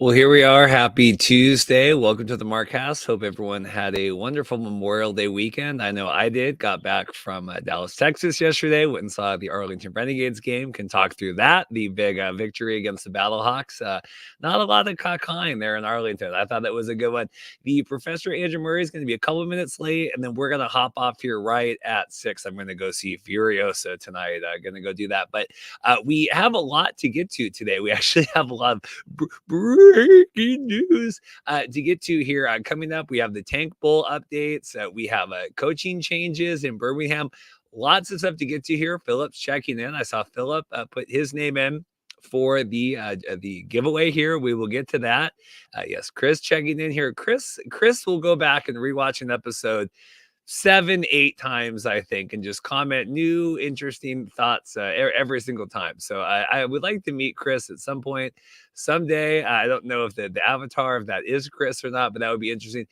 Well, here we are. Happy Tuesday. Welcome to the Markcast. Hope everyone had a wonderful Memorial Day weekend. I know I did. Got back from Dallas, Texas yesterday. Went and saw the Arlington Renegades game. Can talk through that. The big victory against the Battlehawks. Not a lot of caca there in Arlington. I thought that was a good one. The Professor Andrew Murray is going to be a couple of minutes late, and then we're going to hop off here right at 6. I'm going to go see Furiosa tonight. Going to go do that. But we have a lot to get to today. We actually have a lot of breaking news to get to here. Coming up, we have the Tank Bowl updates. We have coaching changes in Birmingham. Lots of stuff to get to here. Philip's checking in. I saw Philip put his name in for the giveaway here. We will get to that. Yes, Chris checking in here. Chris will go back and rewatch an episode 7-8 times, I think, and just comment new interesting thoughts every single time. So I would like to meet Chris at some point someday. I don't know if the avatar, if that is Chris or not, but that would be interesting.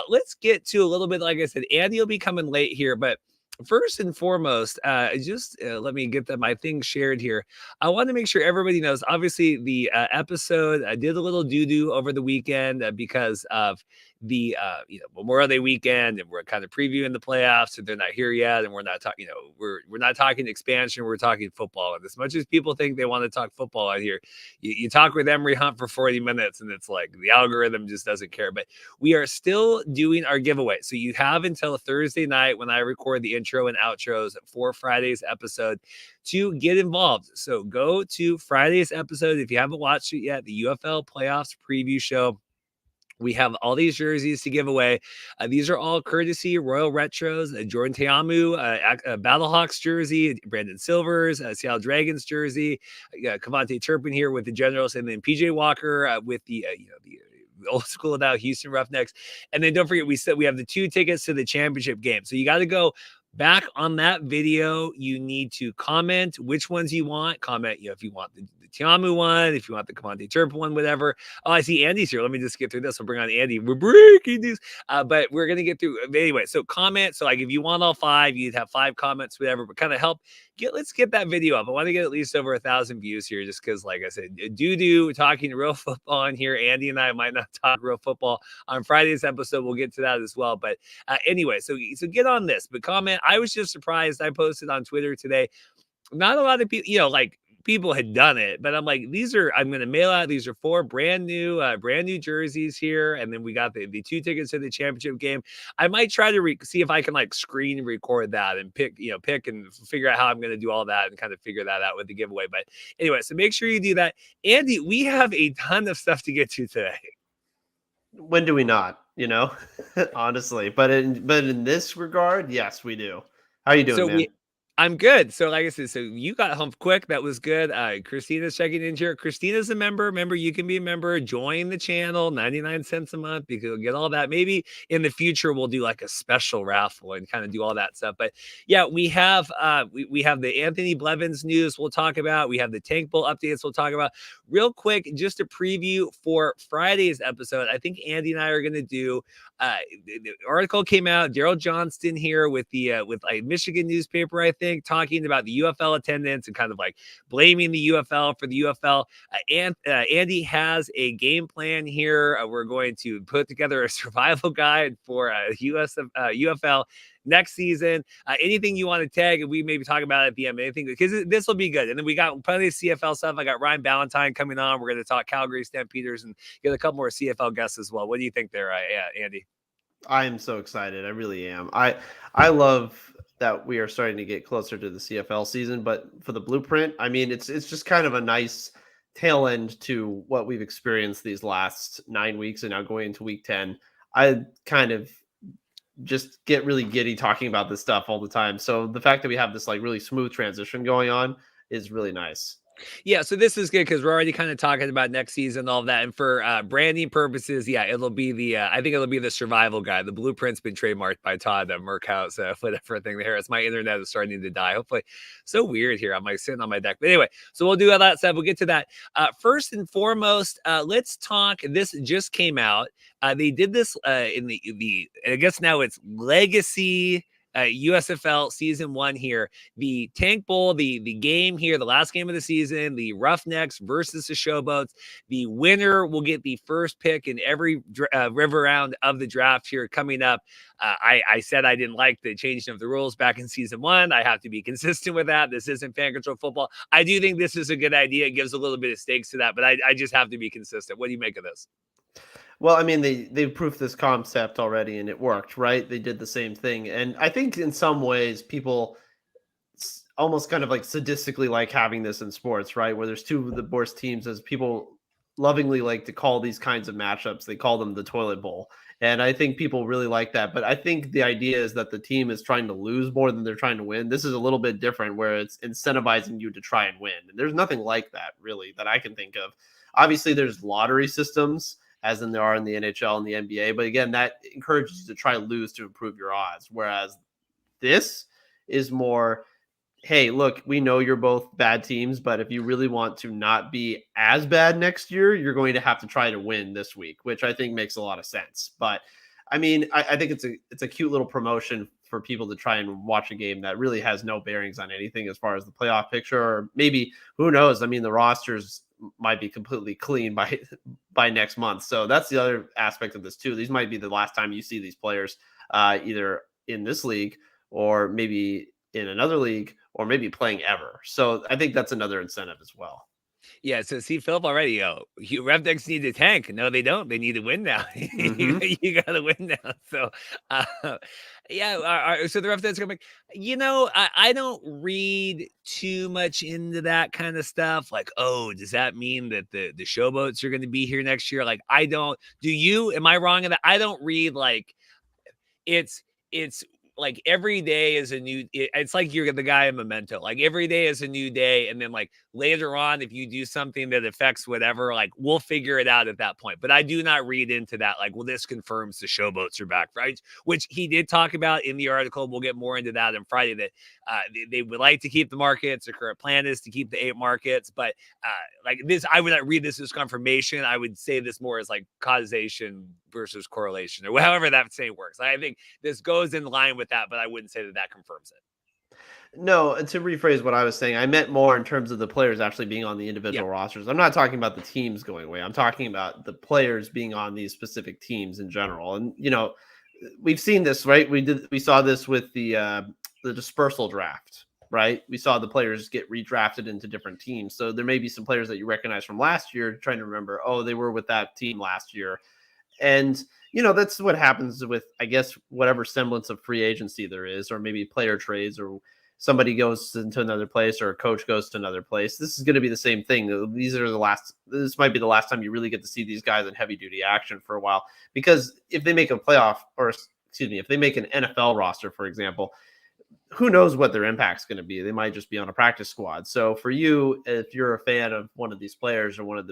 Let's get to a little bit, like I said, Andy will be coming late here, but first and foremost, let me get my thing shared here. I want to make sure everybody knows, obviously, the episode, I did a little doo-doo over the weekend because of the Memorial Day weekend, and we're kind of previewing the playoffs, and they're not here yet, and we're not talking, we're not talking expansion, we're talking football. And as much as people think they want to talk football out here, you talk with Emery Hunt for 40 minutes, and it's like the algorithm just doesn't care. But we are still doing our giveaway, so you have until Thursday night when I record the intro and outros for Friday's episode to get involved. So go to Friday's episode if you haven't watched it yet, the UFL playoffs preview show. We have all these jerseys to give away. These are all courtesy Royal Retros, Jordan Teamu, Battlehawks jersey, Brandon Silvers, Seattle Dragons jersey, Cavante Turpin here with the Generals, and then PJ Walker with the old school now Houston Roughnecks. And then don't forget, we said we have the 2 tickets to the championship game. So you got to go back on that video. You need to comment which ones you want. Comment, if you want the Tiamu one, if you want the Cavante Turpin one, whatever. Oh, I see Andy's here. Let me just get through this. We'll bring on Andy. We're breaking news. But we're going to get through. Anyway, so comment. So like if you want all 5, you'd have 5 comments, whatever, but kind of help. Let's get that video up. I want to get at least over 1,000 views here, just because, like I said, doo-doo talking real football in here. Andy and I might not talk real football on Friday's episode. We'll get to that as well. But anyway, so get on this. But comment. I was just surprised. I posted on Twitter today. Not a lot of people, people had done it, but I'm like, I'm going to mail out. These are 4 brand new jerseys here. And then we got the 2 tickets to the championship game. I might try to see if I can screen record that and pick and figure out how I'm going to do all that and kind of figure that out with the giveaway. But anyway, so make sure you do that. Andy, we have a ton of stuff to get to today. When do we not, honestly, but in this regard, yes, we do. How are you doing, man? I'm good. So like I said, so you got home quick. That was good. Christina's checking in here. Christina's a member. Remember, you can be a member. Join the channel, 99 cents a month. You can get all that. Maybe in the future, we'll do like a special raffle and kind of do all that stuff. But yeah, we have we have the Anthony Blevins news we'll talk about. We have the Tank Bowl updates we'll talk about. Real quick, just a preview for Friday's episode. I think Andy and I are going to do the article came out. Daryl Johnston here with the with Michigan newspaper, I think, talking about the UFL attendance and kind of blaming the UFL for the UFL. Andy has a game plan here. We're going to put together a survival guide for UFL next season. Anything you want to tag, and we maybe talk about it at the end. Anything, because this will be good. And then we got plenty of CFL stuff. I got Ryan Ballantyne coming on. We're going to talk Calgary Stampeders and get a couple more CFL guests as well. What do you think there, Andy? I am so excited. I really am. I love that we are starting to get closer to the CFL season, but for the blueprint, I mean, it's just kind of a nice tail end to what we've experienced these last 9 weeks, and now going into week 10. I kind of just get really giddy talking about this stuff all the time. So the fact that we have this really smooth transition going on is really nice. Yeah, so this is good because we're already kind of talking about next season, all of that. And for branding purposes, yeah, it'll be I think it'll be the survival guide. The blueprint's been trademarked by Todd Merkhouse, whatever thing there is. My internet is starting to die. Hopefully, so weird here. I'm sitting on my deck. But anyway, so we'll do all that stuff. We'll get to that. First and foremost, let's talk. This just came out. They did this in the I guess now it's Legacy USFL season 1 here, the Tank Bowl, the game here, the last game of the season, the Roughnecks versus the Showboats. The winner will get the first pick in every river round of the draft here coming up. I said I didn't like the changing of the rules back in season 1. I have to be consistent with that. This isn't fan control football. I do think this is a good idea. It gives a little bit of stakes to that, but I just have to be consistent. What do you make of this? Well, I mean, they've proved this concept already, and it worked, right? They did the same thing, and I think in some ways, people almost kind of like sadistically like having this in sports, right? Where there's two of the worst teams, as people lovingly like to call these kinds of matchups. They call them the toilet bowl, and I think people really like that. But I think the idea is that the team is trying to lose more than they're trying to win. This is a little bit different, where it's incentivizing you to try and win, and there's nothing like that really that I can think of. Obviously, there's lottery systems as in there are in the NHL and the NBA. But again, that encourages you to try and lose to improve your odds. Whereas this is more, hey, look, we know you're both bad teams, but if you really want to not be as bad next year, you're going to have to try to win this week, which I think makes a lot of sense. But I mean, I think it's a cute little promotion for people to try and watch a game that really has no bearings on anything as far as the playoff picture, or maybe who knows? I mean, the rosters might be completely clean by next month. So that's the other aspect of this too. These might be the last time you see these players either in this league or maybe in another league or maybe playing ever. So I think that's another incentive as well. Yeah, so see, Philip already, Roughnecks need to tank. No, they don't. They need to win now. Mm-hmm. You got to win now. So, uh, yeah. So the Roughnecks come back. I don't read too much into that kind of stuff. Like, oh, does that mean that the Showboats are going to be here next year? Like, I don't. Do you? Am I wrong in that? I don't read like it's like every day is a new it's like you're the guy in Memento. Like every day is a new day, and then like later on, if you do something that affects whatever, like we'll figure it out at that point. But I do not read into that like, well, this confirms the Showboats are back, right? Which he did talk about in the article. We'll get more into that on Friday, that they would like to keep the markets. The current plan is to keep the 8 markets, but like this, I would not read this as confirmation. I would say this more as like causation versus correlation, or however that saying works. I think this goes in line with that, but I wouldn't say that that confirms it. No, to rephrase what I was saying, I meant more in terms of the players actually being on the Yeah. individual rosters. I'm not talking about the teams going away. I'm talking about the players being on these specific teams in general. And we've seen this, right? We saw this with the dispersal draft, right? We saw the players get redrafted into different teams. So there may be some players that you recognize from last year, trying to remember, oh, they were with that team last year. And that's what happens with, I guess, whatever semblance of free agency there is, or maybe player trades, or somebody goes into another place, or a coach goes to another place. This is going to be the same thing. This might be the last time you really get to see these guys in heavy duty action for a while, because if they make a playoff, or excuse me, if they make an NFL roster, for example, who knows what their impact's going to be? They might just be on a practice squad. So for you, if you're a fan of one of these players or one of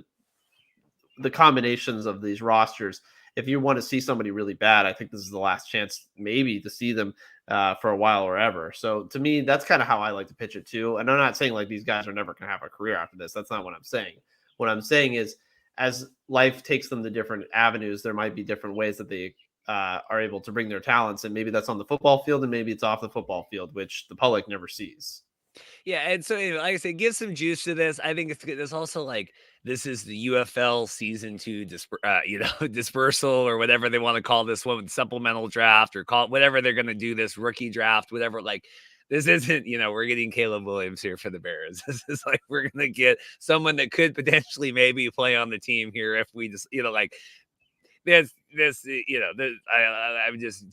the combinations of these rosters, if you want to see somebody really bad, I think this is the last chance maybe to see them for a while or ever. So to me, that's kind of how I like to pitch it too. And I'm not saying like these guys are never going to have a career after this. That's not what I'm saying. What I'm saying is, as life takes them to different avenues, there might be different ways that they are able to bring their talents. And maybe that's on the football field, and maybe it's off the football field, which the public never sees. Yeah, and so anyway, like I said, give some juice to this. I think it's good. There's also like this is the UFL season 2 dispersal, or whatever they want to call this one, supplemental draft, or call it whatever they're going to do, this rookie draft, whatever. Like this isn't, we're getting Caleb Williams here for the Bears. This is like we're going to get someone that could potentially maybe play on the team here if we just, like I'm just,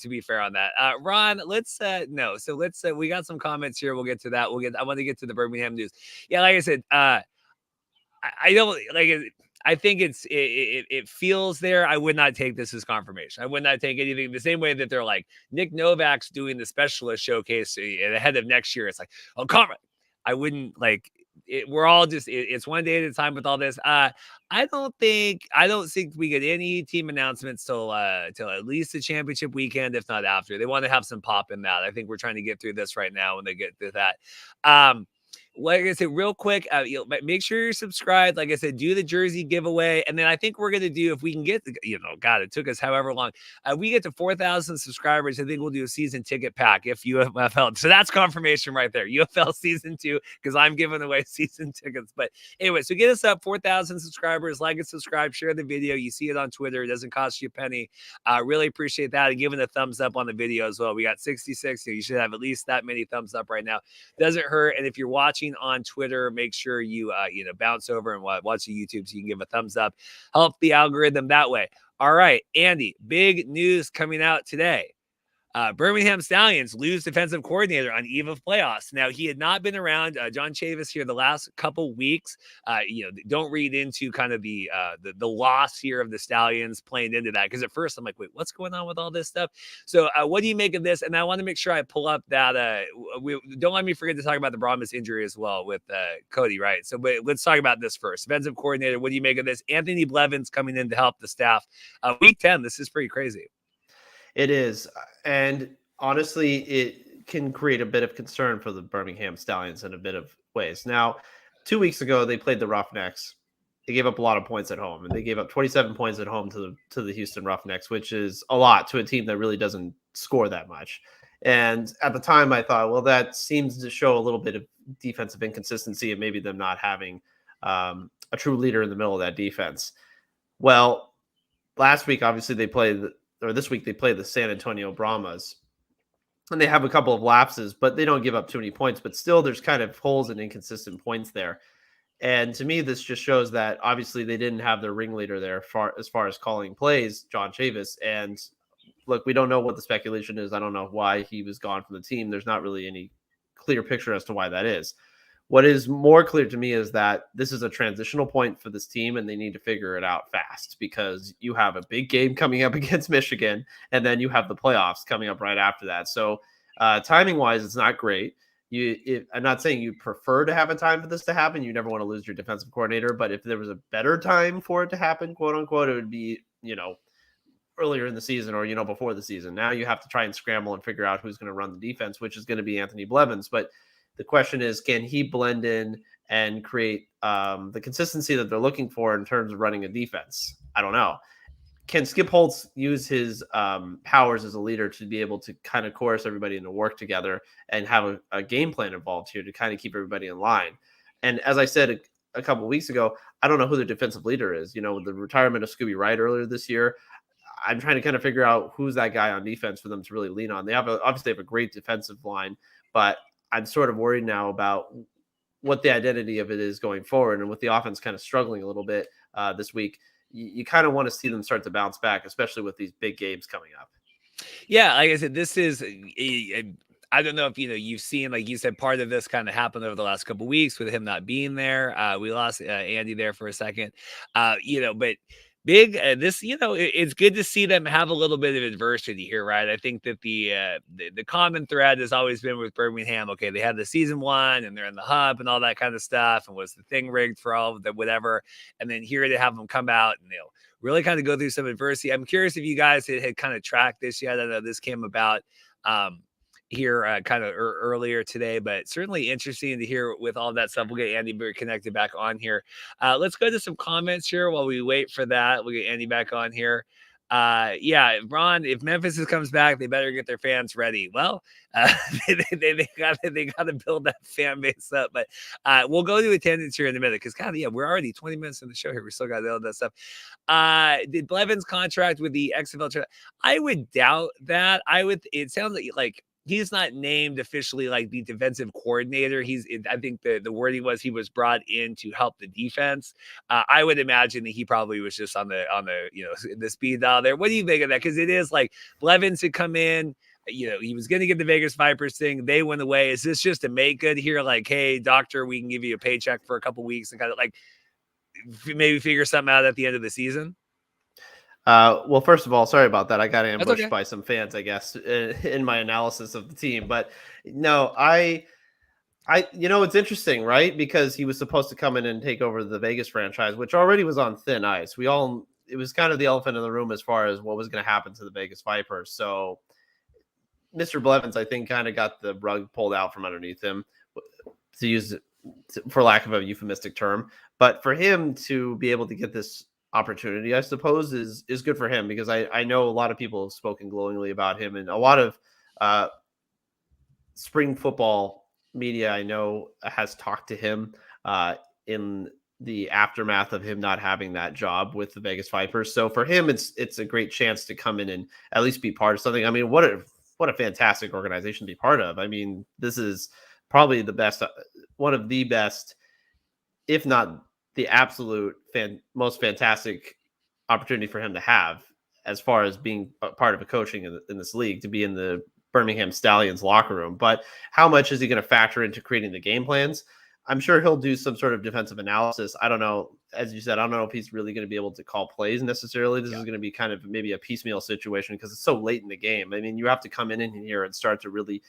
to be fair on that. Ron, let's no. So let's we got some comments here. We'll get to that. I want to get to the Birmingham news. Yeah, like I said, I don't like it. I think it feels there. I would not take this as confirmation. I would not take anything the same way that they're like Nick Novak's doing the specialist showcase ahead of next year. It's like, oh, come on. I wouldn't like it. We're all just, it's one day at a time with all this. I don't think we get any team announcements till at least the championship weekend, if not after. They want to have some pop in that. I think we're trying to get through this right now when they get to that. like I said, real quick, make sure you're subscribed. Like I said, do the jersey giveaway. And then I think we're going to do, if we can get, God, it took us however long. We get to 4,000 subscribers. I think we'll do a season ticket pack if UFL. So that's confirmation right there. UFL season 2, because I'm giving away season tickets. But anyway, so get us up 4,000 subscribers. Like and subscribe, share the video. You see it on Twitter. It doesn't cost you a penny. Really appreciate that. And giving a thumbs up on the video as well. We got 66. So you should have at least that many thumbs up right now. Doesn't hurt. And if you're watching on Twitter, make sure you bounce over and watch the YouTube so you can give a thumbs up. Help the algorithm that way. All right, Andy, big news coming out today. Birmingham Stallions lose defensive coordinator on eve of playoffs. Now, he had not been around. John Chavis here the last couple weeks. Don't read into kind of the loss here of the Stallions playing into that, because at first I'm like, wait, what's going on with all this stuff? So what do you make of this? And I want to make sure I pull up that. Don't let me forget to talk about the Brahmas injury as well with Cody, right? So but let's talk about this first. Defensive coordinator, what do you make of this? Anthony Blevins coming in to help the staff. Week 10, this is pretty crazy. It is. And honestly, it can create a bit of concern for the Birmingham Stallions in a bit of ways. Now, 2 weeks ago, they played the Roughnecks. They gave up a lot of points at home, and they gave up 27 points at home to the Houston Roughnecks, which is a lot to a team that really doesn't score that much. And at the time, I thought, well, that seems to show a little bit of defensive inconsistency and maybe them not having a true leader in the middle of that defense. Well, last week, obviously, this week they play the San Antonio Brahmas, and they have a couple of lapses, but they don't give up too many points. But still, there's kind of holes and inconsistent points there. And to me, this just shows that obviously they didn't have their ringleader there as far as calling plays, John Chavis. And look, we don't know what the speculation is. I don't know why he was gone from the team. There's not really any clear picture as to why that is. What is more clear to me is that this is a transitional point for this team, and they need to figure it out fast, because you have a big game coming up against Michigan, and then you have the playoffs coming up right after that. So timing wise, it's not great. I'm not saying you prefer to have a time for this to happen. You never want to lose your defensive coordinator, but if there was a better time for it to happen, quote unquote, it would be, earlier in the season or, before the season. Now you have to try and scramble and figure out who's going to run the defense, which is going to be Anthony Blevins. But the question is, can he blend in and create the consistency that they're looking for in terms of running a defense? I don't know. Can Skip Holtz use his powers as a leader to be able to kind of coerce everybody into work together and have a game plan involved here to kind of keep everybody in line? And as I said a couple of weeks ago, I don't know who the defensive leader is. With the retirement of Scooby Wright earlier this year, I'm trying to kind of figure out who's that guy on defense for them to really lean on. They obviously have a great defensive line, but I'm sort of worried now about what the identity of it is going forward. And with the offense kind of struggling a little bit this week, you kind of want to see them start to bounce back, especially with these big games coming up. Yeah, like I said, this is I don't know if you've seen, like you said, part of this kind of happened over the last couple of weeks with him not being there. We lost Andy there for a second, but big it's good to see them have a little bit of adversity here, right? I think that the common thread has always been with Birmingham. Okay, they had the season 1 and they're in the hub and all that kind of stuff, and was the thing rigged for all of the whatever, and then here to have them come out and really kind of go through some adversity. I'm curious if you guys had kind of tracked this yet. I know this came about here kind of earlier today, but certainly interesting to hear with all that stuff. We'll get Andy connected back on here. Let's go to some comments here while we wait for that. We'll get Andy back on here. Ron, if Memphis comes back, they better get their fans ready. Well, they got to build that fan base up. But we'll go to attendance here in a minute, because we're already 20 minutes in the show here. We still got all that stuff. Did Blevins contract with the XFL? I would doubt that. It sounds like he's not named officially like the defensive coordinator. I think the wording was he was brought in to help the defense. I would imagine that he probably was just on the the speed dial there. What do you think of that? Because it is like Blevins had come in. He was going to get the Vegas Vipers thing. They went away. Is this just a make good here? Like, hey, doctor, we can give you a paycheck for a couple weeks and kind of like maybe figure something out at the end of the season? Well, first of all, sorry about that. I got ambushed by some fans, I guess, in my analysis of the team. But no, it's interesting, right? Because he was supposed to come in and take over the Vegas franchise, which already was on thin ice. It was kind of the elephant in the room as far as what was going to happen to the Vegas Vipers. So Mr. Blevins, I think, kind of got the rug pulled out from underneath him, to use for lack of a euphemistic term. But for him to be able to get this opportunity, I suppose, is good for him, because I know a lot of people have spoken glowingly about him, and a lot of uh, spring football media I know has talked to him in the aftermath of him not having that job with the Vegas Vipers. So for him, it's a great chance to come in and at least be part of something. I mean, what a fantastic organization to be part of. I mean, this is probably the best, one of the best, if not the absolute most fantastic opportunity for him to have, as far as being a part of a coaching in this league, to be in the Birmingham Stallions locker room. But how much is he going to factor into creating the game plans? I'm sure he'll do some sort of defensive analysis. I don't know. As you said, I don't know if he's really going to be able to call plays necessarily. This is going to be kind of maybe a piecemeal situation because it's so late in the game. I mean, you have to come in here and start to really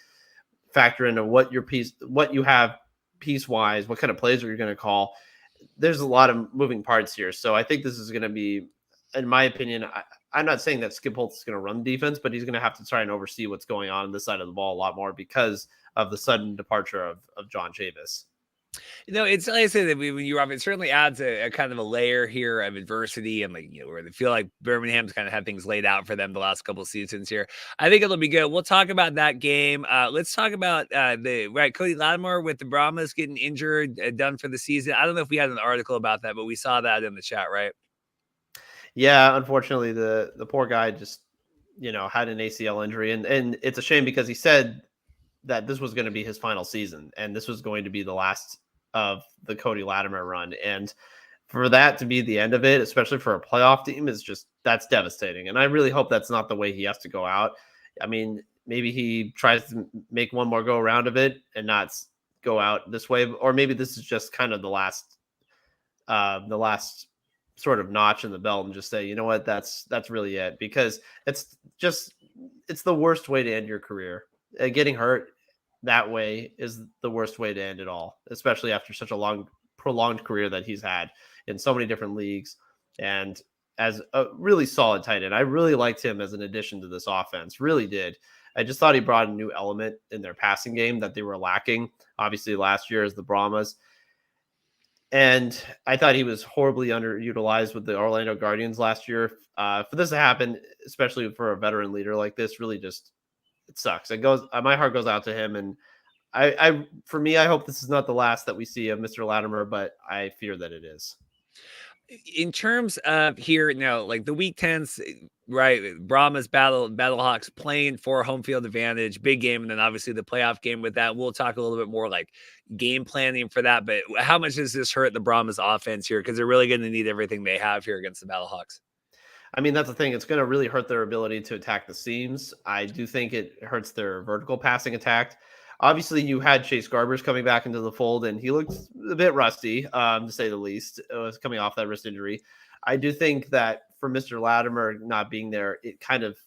factor into what you have piece wise, what kind of plays are you going to call. There's a lot of moving parts here. So I think this is going to be, in my opinion, I'm not saying that Skip Holtz is going to run the defense, but he's going to have to try and oversee what's going on this side of the ball a lot more because of the sudden departure of John Chavis. It's like I said that when you're off, it certainly adds a kind of a layer here of adversity and where they feel like Birmingham's kind of had things laid out for them the last couple of seasons here. I think it'll be good. We'll talk about that game. Let's talk about Cody Latimer with the Brahmas getting injured, done for the season. I don't know if we had an article about that, but we saw that in the chat, right? Yeah, unfortunately, the poor guy just had an ACL injury, and it's a shame because he said that this was going to be his final season, and this was going to be the last of the Cody Latimer run. And for that to be the end of it, especially for a playoff team, that's devastating. And I really hope that's not the way he has to go out. I mean, maybe he tries to make one more go around of it and not go out this way, or maybe this is just kind of the last sort of notch in the belt and just say, you know what, that's really it, because it's the worst way to end your career. Getting hurt that way is the worst way to end it all, especially after such a long, prolonged career that he's had in so many different leagues and as a really solid tight end. I really liked him as an addition to this offense, really did. I just thought he brought a new element in their passing game that they were lacking, obviously, last year as the Brahmas. And I thought he was horribly underutilized with the Orlando Guardians last year. For this to happen, especially for a veteran leader like this, really just, it sucks. My heart goes out to him. And for me, I hope this is not the last that we see of Mr. Latimer, but I fear that it is. In terms of here, like the week 10s, right? Brahmas Battlehawks playing for home field advantage, big game. And then obviously the playoff game with that. We'll talk a little bit more like game planning for that. But how much does this hurt the Brahmas offense here? Because they're really going to need everything they have here against the Battlehawks. I mean, that's the thing. It's going to really hurt their ability to attack the seams. I do think it hurts their vertical passing attack. Obviously, you had Chase Garbers coming back into the fold, and he looked a bit rusty, to say the least. It was coming off that wrist injury. I do think that for Mr. Latimer not being there, it kind of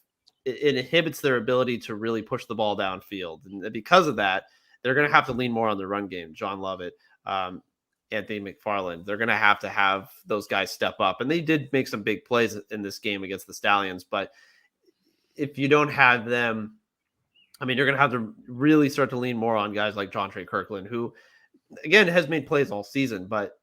it inhibits their ability to really push the ball downfield. And because of that, they're going to have to lean more on the run game. John Lovett, Anthony McFarland, they're going to have those guys step up. And they did make some big plays in this game against the Stallions. But if you don't have them, I mean, you're going to have to really start to lean more on guys like John Trey Kirkland, who, again, has made plays all season. But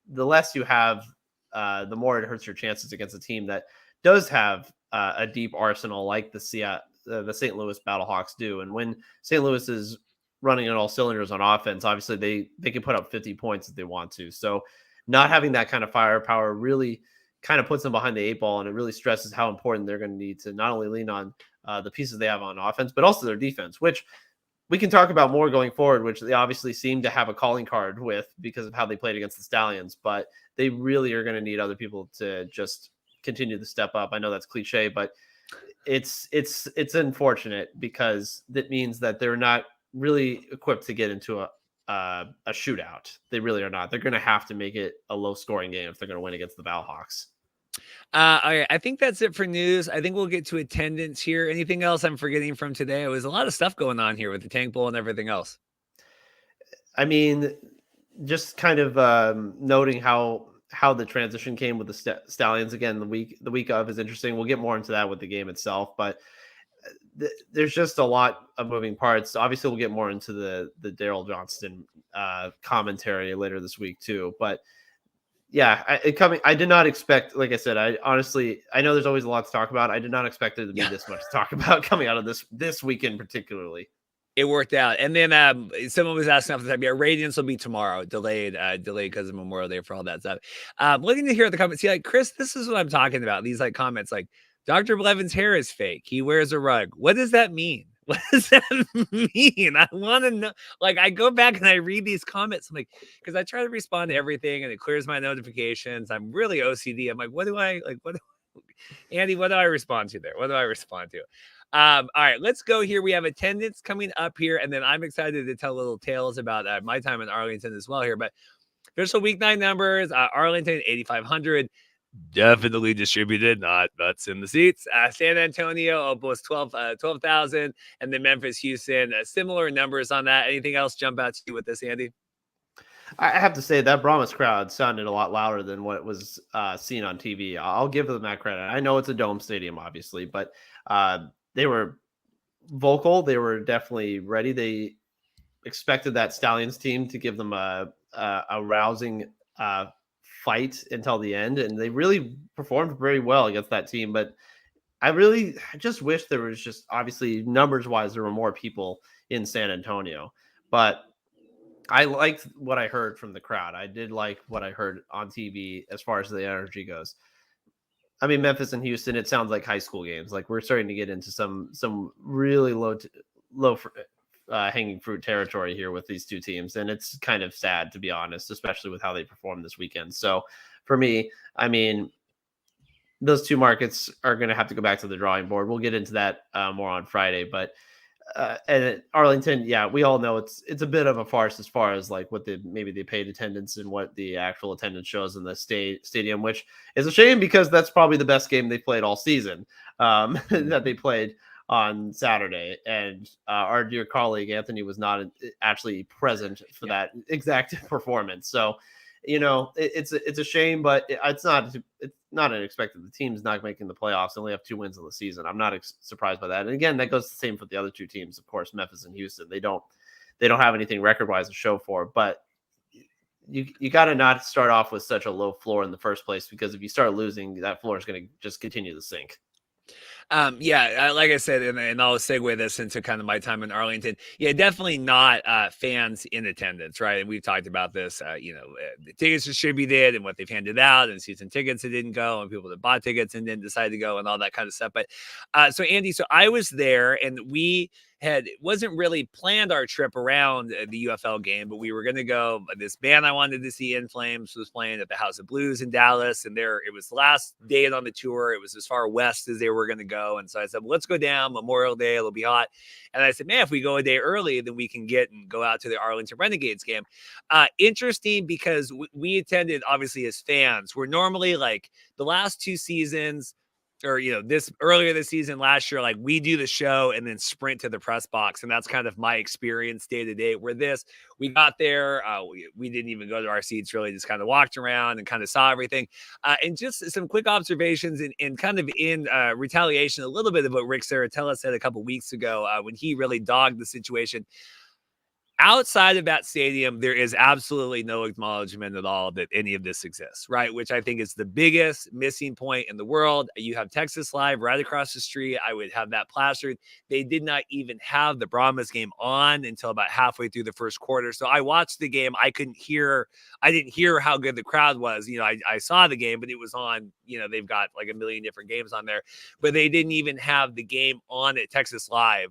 the less you have, the more it hurts your chances against a team that does have a deep arsenal like the St. Louis Battlehawks do. And when St. Louis is running on all cylinders on offense, obviously they can put up 50 points if they want to. So not having that kind of firepower really kind of puts them behind the eight ball, and it really stresses how important they're going to need to not only lean on the pieces they have on offense, but also their defense, which we can talk about more going forward, which they obviously seem to have a calling card with because of how they played against the Stallions. But they really are going to need other people to just continue to step up. I know that's cliche, but it's unfortunate because that means that they're not really equipped to get into a shootout. They really are not. They're going to have to make it a low scoring game if they're going to win against the Battlehawks. All right, I think that's it for news. I think we'll get to attendance here. Anything else I'm forgetting from today? It was a lot of stuff going on here with the Tank Bowl and everything else. I mean, just kind of noting how the transition came with the Stallions again. The week of is interesting. We'll get more into that with the game itself, but there's just a lot of moving parts. Obviously, we'll get more into the Daryl Johnston commentary later this week too. But yeah, I did not expect. Like I said, I honestly, I know there's always a lot to talk about. I did not expect there to be this much to talk about coming out of this weekend, particularly. It worked out. And then someone was asking off the top, yeah, Radiance will be tomorrow, delayed because of Memorial Day for all that stuff. Looking to hear the comments. See, like, Chris, this is what I'm talking about. These like comments like, Dr. Blevin's hair is fake. He wears a rug. What does that mean? What does that mean? I want to know. Like, I go back and I read these comments. I'm like, because I try to respond to everything and it clears my notifications. I'm really OCD. I'm like, Andy, what do I respond to there? What do I respond to? All right, let's go here. We have attendance coming up here, and then I'm excited to tell little tales about my time in Arlington as well here. But official week 9 numbers, Arlington, 8,500. Definitely distributed, not butts in the seats. San Antonio, almost 12,000. And then Memphis, Houston, similar numbers on that. Anything else jump out to you with this, Andy? I have to say that Brahmas crowd sounded a lot louder than what was seen on TV. I'll give them that credit. I know it's a dome stadium, obviously, but they were vocal. They were definitely ready. They expected that Stallions team to give them a rousing fight until the end, and they really performed very well against that team. But I just wish there was just, obviously, numbers wise, there were more people in San Antonio, but I liked what I heard from the crowd. I did like what I heard on TV as far as the energy goes. I mean, Memphis and Houston, it sounds like high school games. Like, we're starting to get into some really low hanging fruit territory here with these two teams, and it's kind of sad, to be honest, especially with how they performed this weekend. So for me, I mean, those two markets are going to have to go back to the drawing board. We'll get into that more on Friday, but and Arlington, yeah, we all know it's a bit of a farce as far as like what maybe the paid attendance and what the actual attendance shows in the stadium, which is a shame because that's probably the best game they played all season, that they played on Saturday. And our dear colleague Anthony was not actually present for that exact performance. So, you know, it's a shame, but it's not unexpected. The team's not making the playoffs. They only have 2 wins in the season. I'm not surprised by that. And again, that goes the same for the other two teams, of course, Memphis and Houston. They don't have anything record wise to show for, but you got to not start off with such a low floor in the first place, because if you start losing, that floor is going to just continue to sink. Yeah, like I said, and I'll segue this into kind of my time in Arlington. Yeah, definitely not fans in attendance, right? And we've talked about this, the tickets distributed and what they've handed out, and season tickets that didn't go, and people that bought tickets and didn't decide to go, and all that kind of stuff. But so Andy, so I was there, and we wasn't really planned our trip around the UFL game, but we were going to go. This band I wanted to see, In Flames, was playing at the House of Blues in Dallas, and it was the last day on the tour. It was as far west as they were going to go, and so I said, well, let's go down Memorial Day. It'll be hot. And I said, man, if we go a day early, then we can go out to the Arlington Renegades game. Interesting, because we attended, obviously, as fans. We're normally like the last 2 seasons, or earlier this season, last year, like, we do the show and then sprint to the press box, and that's kind of my experience day to day. Where we got there, we didn't even go to our seats, really, just kind of walked around and kind of saw everything. And just some quick observations, and kind of in retaliation a little bit of what Rick Saratella said a couple weeks ago, when he really dogged the situation. Outside of that stadium, there is absolutely no acknowledgement at all that any of this exists, right? Which I think is the biggest missing point in the world. You have Texas Live right across the street. I would have that plastered. They did not even have the Brahmas game on until about halfway through the first quarter. So I watched the game. I didn't hear how good the crowd was. I saw the game, but it was on, they've got like a million different games on there, but they didn't even have the game on at Texas Live,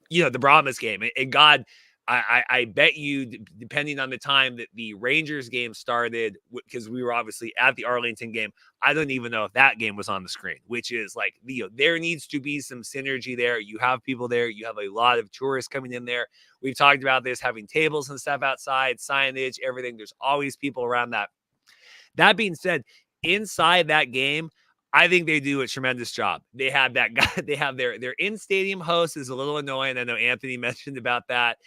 the Brahmas game. And God, I bet you, depending on the time that the Rangers game started, because we were obviously at the Arlington game, I don't even know if that game was on the screen, which is like, there needs to be some synergy there. You have people there. You have a lot of tourists coming in there. We've talked about this, having tables and stuff outside, signage, everything. There's always people around that. That being said, inside that game, I think they do a tremendous job. They have that guy. They have their in-stadium host is a little annoying. I know Anthony mentioned about that.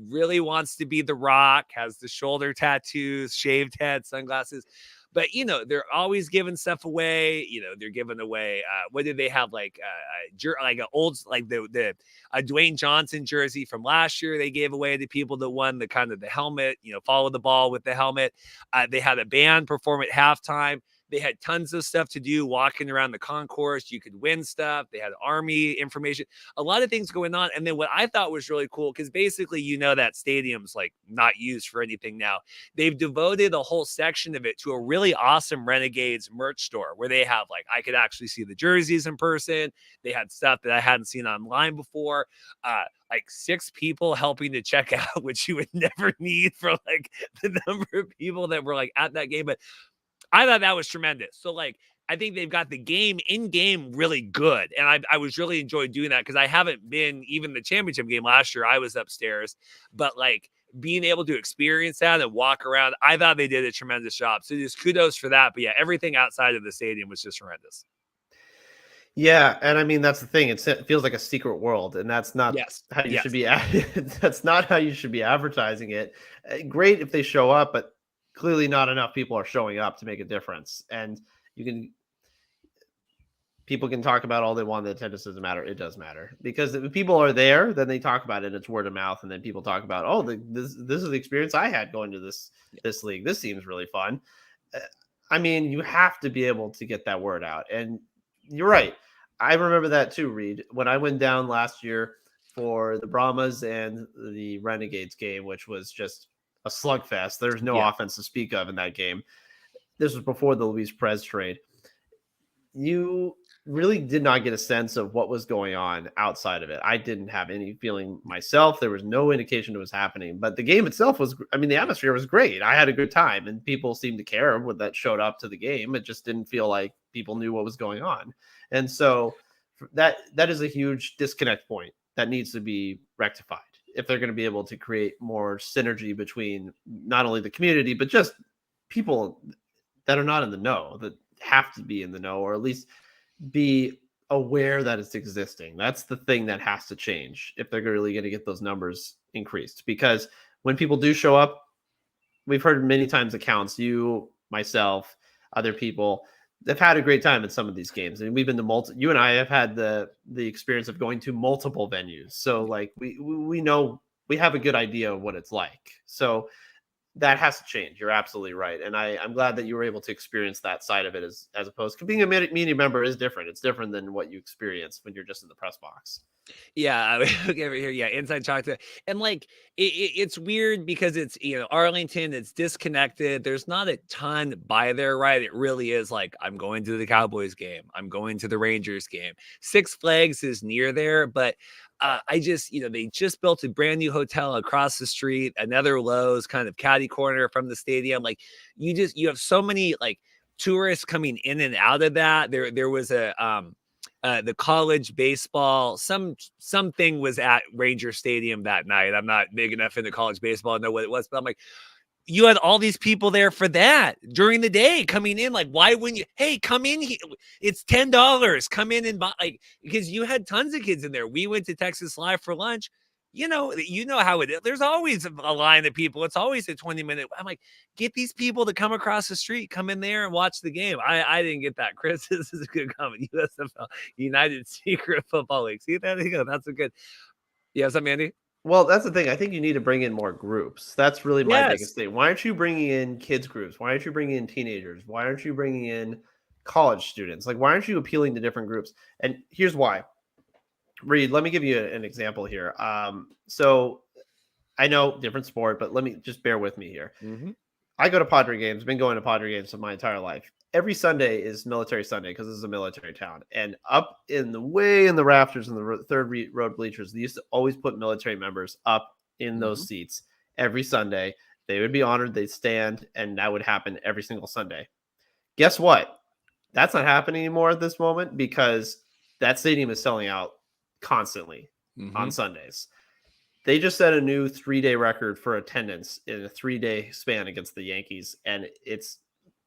Really wants to be The Rock, has the shoulder tattoos, shaved head, sunglasses. But they're always giving stuff away. They're giving away. What did they have? Like like an old, like the Dwayne Johnson jersey from last year. They gave away to people that won the kind of the helmet. Follow the ball with the helmet. They had a band perform at halftime. They had tons of stuff to do walking around the concourse. You could win stuff. They had Army information, a lot of things going on. And then what I thought was really cool, because basically, that stadium's like not used for anything now. They've devoted a whole section of it to a really awesome Renegades merch store where they have, like, I could actually see the jerseys in person. They had stuff that I hadn't seen online before. Like 6 people helping to check out, which you would never need for like the number of people that were like at that game. But I thought that was tremendous. So, like, I think they've got the game in game really good. And I was really enjoying doing that, because I haven't been, even the championship game last year, I was upstairs, but like being able to experience that and walk around, I thought they did a tremendous job. So just kudos for that. But yeah, everything outside of the stadium was just horrendous. Yeah, and I mean that's the thing. It feels like a secret world, and that's not how you should be. That's not how you should be advertising it. Great if they show up, but clearly not enough people are showing up to make a difference. And people can talk about all they want. The attendance doesn't matter. It does matter, because if people are there, then they talk about it. It's word of mouth, and then people talk about, oh, this is the experience I had going to this league. This seems really fun. I mean, you have to be able to get that word out, and you're right. I remember that too, Reed. When I went down last year for the Brahmas and the Renegades game, which was just a slugfest. There's no offense to speak of in that game. This was before the Luis Perez trade. You really did not get a sense of what was going on outside of it. I didn't have any feeling myself. There was no indication it was happening, but the game itself was, I mean, the atmosphere was great. I had a good time, and people seemed to care when that showed up to the game. It just didn't feel like people knew what was going on. And so that is a huge disconnect point that needs to be rectified if they're going to be able to create more synergy between not only the community, but just people that are not in the know, that have to be in the know, or at least be aware that it's existing. That's the thing that has to change if they're really going to get those numbers increased. Because when people do show up, we've heard many times accounts, you, myself, other people, they've had a great time at some of these games. And we've been to you and I have had the experience of going to multiple venues. So like we know, we have a good idea of what it's like. So that has to change. You're absolutely right. And I'm glad that you were able to experience that side of it as opposed to being a media member is different. It's different than what you experience when you're just in the press box. Yeah, over here. Yeah, inside chocolate. And like it's weird because it's Arlington, it's disconnected. There's not a ton by there, right? It really is like, I'm going to the Cowboys game, I'm going to the Rangers game. Six Flags is near there, but I just, they just built a brand new hotel across the street, another Lowe's kind of catty corner from the stadium. Like you have so many like tourists coming in and out of that. There was the college baseball, something was at Ranger Stadium that night. I'm not big enough into college baseball to know what it was, but I'm like, you had all these people there for that during the day coming in. Like, why wouldn't you? Hey, come in here. It's $10. Come in and buy, like, because you had tons of kids in there. We went to Texas Live for lunch. You know how it is. There's always a line of people. It's always a 20-minute. I'm like, get these people to come across the street, come in there and watch the game. I didn't get that. Chris, this is a good comment. USFL, United Secret Football League. See, there you go. That's a good. Yeah, what's up, Mandy? Well, that's the thing. I think you need to bring in more groups. That's really my biggest thing. Why aren't you bringing in kids groups? Why aren't you bringing in teenagers? Why aren't you bringing in college students? Like, why aren't you appealing to different groups? And here's why. Reed, let me give you an example here. So I know different sport, but let me just bear with me here. Mm-hmm. I go to Padre games, been going to Padre games for my entire life. Every Sunday is Military Sunday because this is a military town. And up in the rafters in the third road bleachers, they used to always put military members up in those seats every Sunday. They would be honored. They'd stand, and that would happen every single Sunday. Guess what? That's not happening anymore at this moment because that stadium is selling out constantly on Sundays. They just set a new 3-day record for attendance in a 3-day span against the Yankees. And it's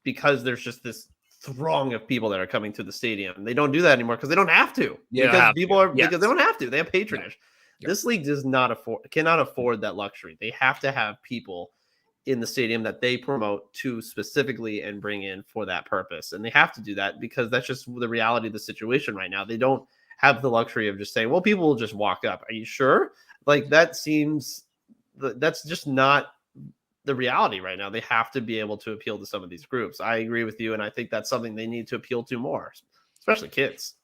because there's just this throng of people that are coming to the stadium. They don't do that anymore because they don't have to. Because they don't have to. They have patronage. Yeah. This league cannot afford that luxury. They have to have people in the stadium that they promote to specifically and bring in for that purpose. And they have to do that because that's just the reality of the situation right now. They don't have the luxury of just saying, well, people will just walk up. Are you sure? Like that's just not the reality right now. They have to be able to appeal to some of these groups. I agree with you. And I think that's something they need to appeal to more, especially kids.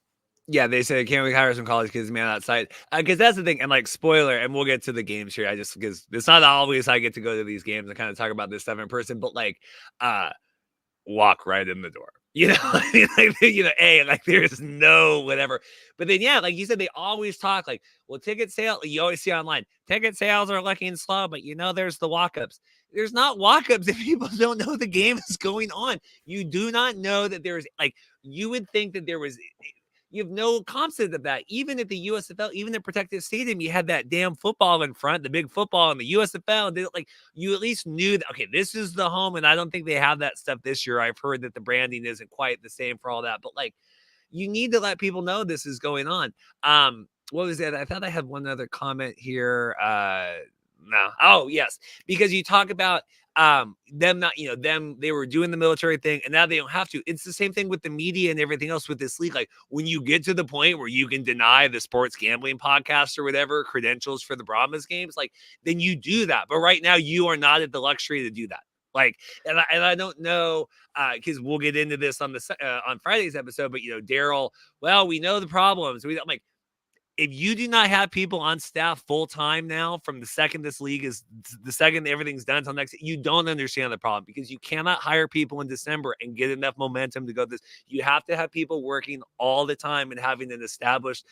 Yeah, they say, can't we hire some college kids, man, outside? Because that's the thing. And like, spoiler, and we'll get to the games here. Because it's not always I get to go to these games and kind of talk about this stuff in person, but like, walk right in the door. Like there's no whatever. But then, yeah, like you said, they always talk like, well, ticket sale. You always see online, ticket sales are looking slow, but there's the walk-ups. There's not walk-ups if people don't know the game is going on. You do not know that there's like, you would think that there was. You have no concept of that. Even at the USFL, even in Protective Stadium, you had that damn football in front, the big football in the USFL. And like you at least knew that, okay, this is the home. And I don't think they have that stuff this year. I've heard that the branding isn't quite the same for all that. But like you need to let people know this is going on. What was that? I thought I had one other comment here. No. Oh, yes. Because you talk about them not, they were doing the military thing and now they don't have to. It's the same thing with the media and everything else with this league. Like when you get to the point where you can deny the sports gambling podcast or whatever credentials for the Brahmas games, like then you do that. But right now you are not at the luxury to do that. Like, and I don't know, because we'll get into this on on Friday's episode, but Daryl, well, we know the problems. I'm like, if you do not have people on staff full time now, from the second this league is the second everything's done until next, you don't understand the problem because you cannot hire people in December and get enough momentum to go this. You have to have people working all the time and having an established,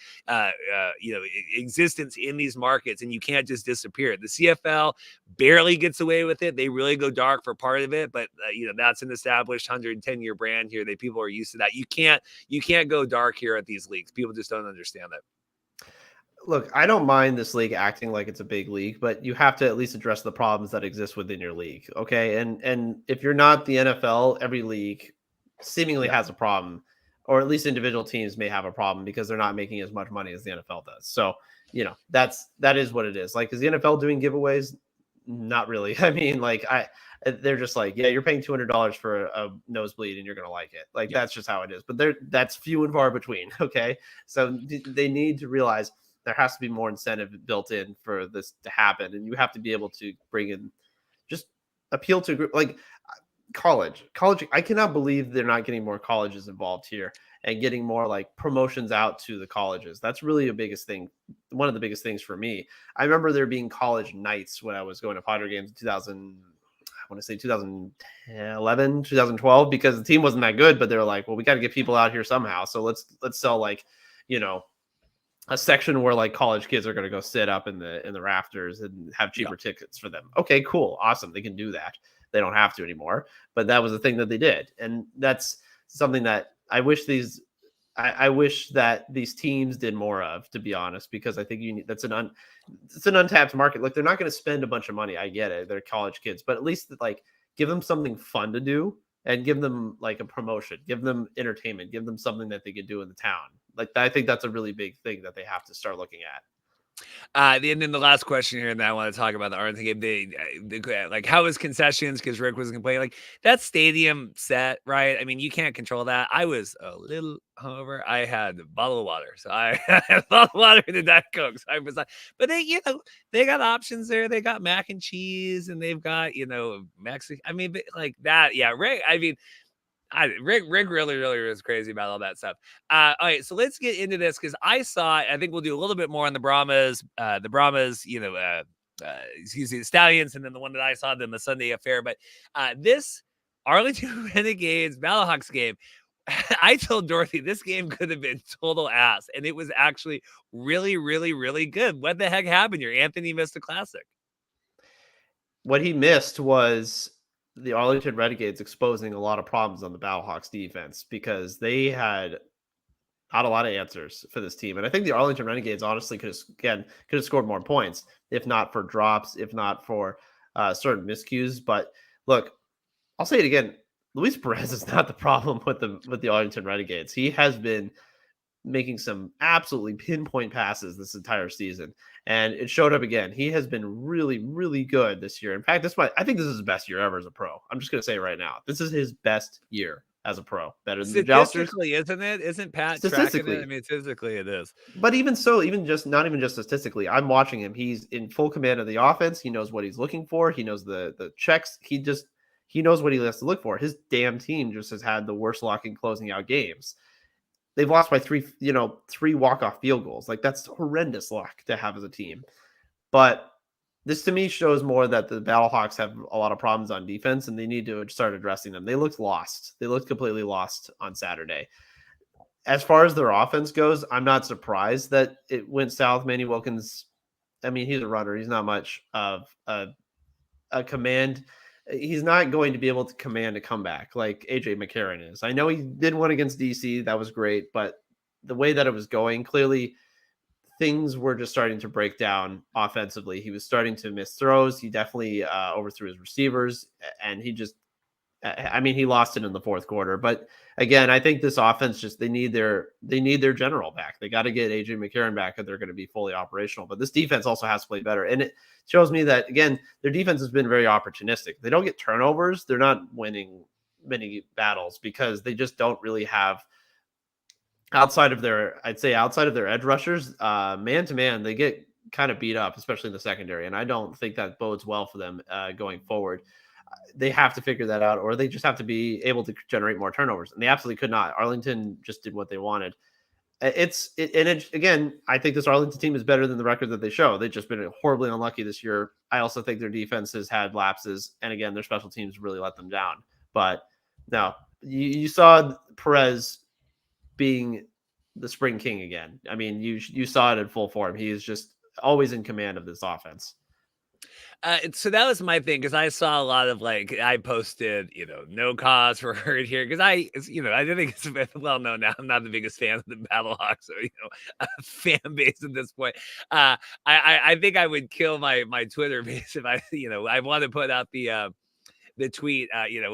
existence in these markets, and you can't just disappear. The CFL barely gets away with it. They really go dark for part of it, but that's an established 110-year brand here that people are used to that. You can't go dark here at these leagues. People just don't understand that. Look, I don't mind this league acting like it's a big league, but you have to at least address the problems that exist within your league. Okay. And if you're not the NFL, every league seemingly has a problem, or at least individual teams may have a problem because they're not making as much money as the NFL does. So, that is what it is. Like, is the NFL doing giveaways? Not really. I mean, like they're just like, yeah, you're paying $200 for a nosebleed and you're going to like it. Like, that's just how it is, but that's few and far between. Okay. So they need to realize there has to be more incentive built in for this to happen. And you have to be able to bring in, just appeal to a group like college. I cannot believe they're not getting more colleges involved here and getting more like promotions out to the colleges. That's really a biggest thing. One of the biggest things for me. I remember there being college nights when I was going to Padre games in 2011, 2012, because the team wasn't that good, but they were like, well, we got to get people out here somehow. So let's sell like, a section where like college kids are going to go sit up in the rafters and have cheaper tickets for them. Okay, cool. Awesome. They can do that. They don't have to anymore, but that was the thing that they did. And that's something that I wish that these teams did more of, to be honest, because I think it's an untapped market. Like, they're not going to spend a bunch of money. I get it. They're college kids, but at least like give them something fun to do and give them like a promotion, give them entertainment, give them something that they could do in the town. Like, I think that's a really big thing that they have to start looking at. And then the last question here, and I want to talk about the Arlington game. Like, how was concessions? Because Rick was complaining. Like, that stadium set, right? I mean, you can't control that. I was a little hungover. I had a bottle of water, so I had a bottle of water and a Diet Coke. So I was like, but they got options there. They got mac and cheese, and they've got Mexican. I mean, like that. Yeah, Rick. I mean. Rick really was crazy about all that stuff. All right, so let's get into this because I think we'll do a little bit more on the Brahmas, the Stallions, and then the one that I saw then the Sunday affair. But this Arlington Renegades Battlehawks game, I told Dorothy this game could have been total ass, and it was actually really, really, really good. What the heck happened here? Anthony missed a classic. What he missed was the Arlington Renegades exposing a lot of problems on the Battlehawks defense, because they had not a lot of answers for this team. And I think the Arlington Renegades honestly could have scored more points, if not for drops, if not for certain miscues. But look, I'll say it again. Luis Perez is not the problem with the Arlington Renegades. He has been making some absolutely pinpoint passes this entire season, and it showed up again. He has been really, really good this year. In fact, I think this is his best year ever as a pro. I'm just going to say right now, this is his best year as a pro. Better than the Jousters Statistically, isn't it? Isn't Pat tracking it? I statistically. mean, physically it is. But even so, even just not even just statistically, I'm watching him. He's in full command of the offense. He knows what he's looking for. He knows the checks. He knows what he has to look for. His damn team just has had the worst luck in closing out games. They've lost by three walk-off field goals. Like, that's horrendous luck to have as a team. But this to me shows more that the Battlehawks have a lot of problems on defense, and they need to start addressing them. They looked lost. They looked completely lost on Saturday. As far as their offense goes, I'm not surprised that it went south. Manny Wilkins, I mean, he's a runner. He's not much of a command. He's not going to be able to command a comeback like AJ McCarron is. I know he did one against DC. That was great. But the way that it was going, clearly things were just starting to break down offensively. He was starting to miss throws. He definitely overthrew his receivers, and he lost it in the fourth quarter. But again, I think this offense they need their general back. They got to get AJ McCarron back if they're going to be fully operational. But this defense also has to play better. And it shows me that, again, their defense has been very opportunistic. They don't get turnovers. They're not winning many battles because they just don't really have, outside of their edge rushers, man to man, they get kind of beat up, especially in the secondary. And I don't think that bodes well for them going forward. They have to figure that out, or they just have to be able to generate more turnovers. And they absolutely could not. Arlington just did what they wanted. Again, I think this Arlington team is better than the record that they show. They've just been horribly unlucky this year. I also think their defense has had lapses. And again, their special teams really let them down. But no, you saw Perez being the spring king again. I mean, you saw it in full form. He is just always in command of this offense. So that was my thing, because I saw a lot of, like, I posted, no cause for hurt here, because I think it's well known now. I'm not the biggest fan of the Battlehawks, so fan base at this point. I think I would kill my Twitter base if I want to put out the tweet,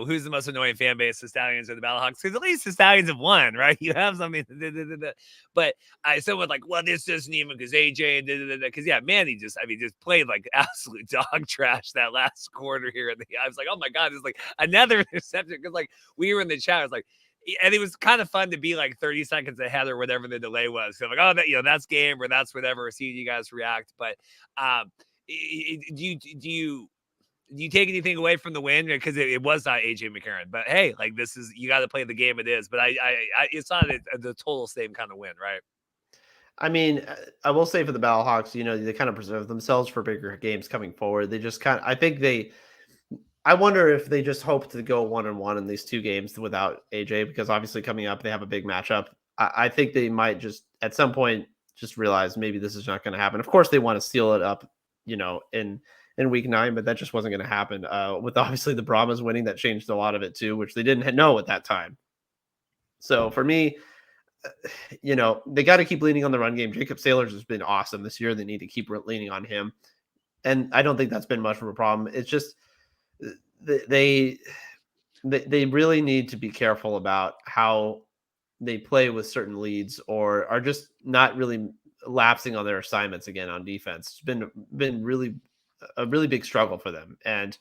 who's the most annoying fan base, the Stallions or the Battlehawks? Because at least the Stallions have won, right? You have something. But someone like, well, this doesn't even because AJ, because Manny just played like absolute dog trash that last quarter here. And I was like, oh my God, it's like another interception. Because like we were in the chat, I was like, and it was kind of fun to be like 30 seconds ahead or whatever the delay was. So I'm like, oh, that's game or that's whatever. Seeing you guys react. But do you take anything away from the win? Because it was not AJ McCarron, but hey, like this is, you got to play the game it is. But it's not the total same kind of win, right? I mean, I will say for the Battlehawks, they kind of preserve themselves for bigger games coming forward. They just I wonder if they just hope to go 1-1 in these two games without AJ, because obviously coming up, they have a big matchup. I think they might just at some point just realize maybe this is not going to happen. Of course, they want to seal it up, in week 9, but that just wasn't going to happen. With obviously the Brahmas winning, that changed a lot of it too, which they didn't know at that time. So for me, they got to keep leaning on the run game. Jacob Sailors has been awesome this year. They need to keep leaning on him. And I don't think that's been much of a problem. It's just they really need to be careful about how they play with certain leads, or are just not really lapsing on their assignments again on defense. It's been really a really big struggle for them. And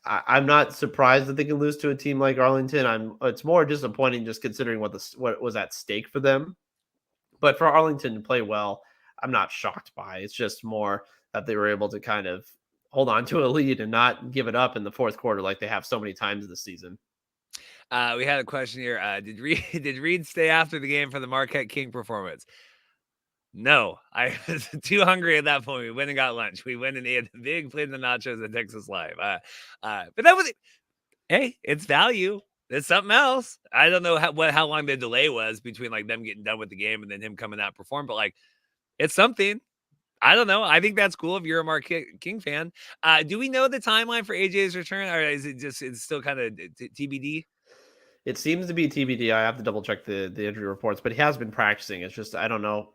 I'm not surprised that they can lose to a team like Arlington. It's more disappointing just considering what was at stake for them. But for Arlington to play well, I'm not shocked by. It's just more that they were able to kind of hold on to a lead and not give it up in the fourth quarter like they have so many times this season. We had a question here. Did Reed stay after the game for the Marquette King performance? No, I was too hungry at that point. We went and got lunch. We went and ate a big plate of nachos at Texas Live. But that was, hey, it's value. It's something else. I don't know how long the delay was between like them getting done with the game and then him coming out and perform, but like it's something. I don't know. I think that's cool if you're a Marquette King fan. Do we know the timeline for AJ's return, or is it just it's still kind of TBD? It seems to be TBD. I have to double check the injury reports, but he has been practicing. It's just I don't know.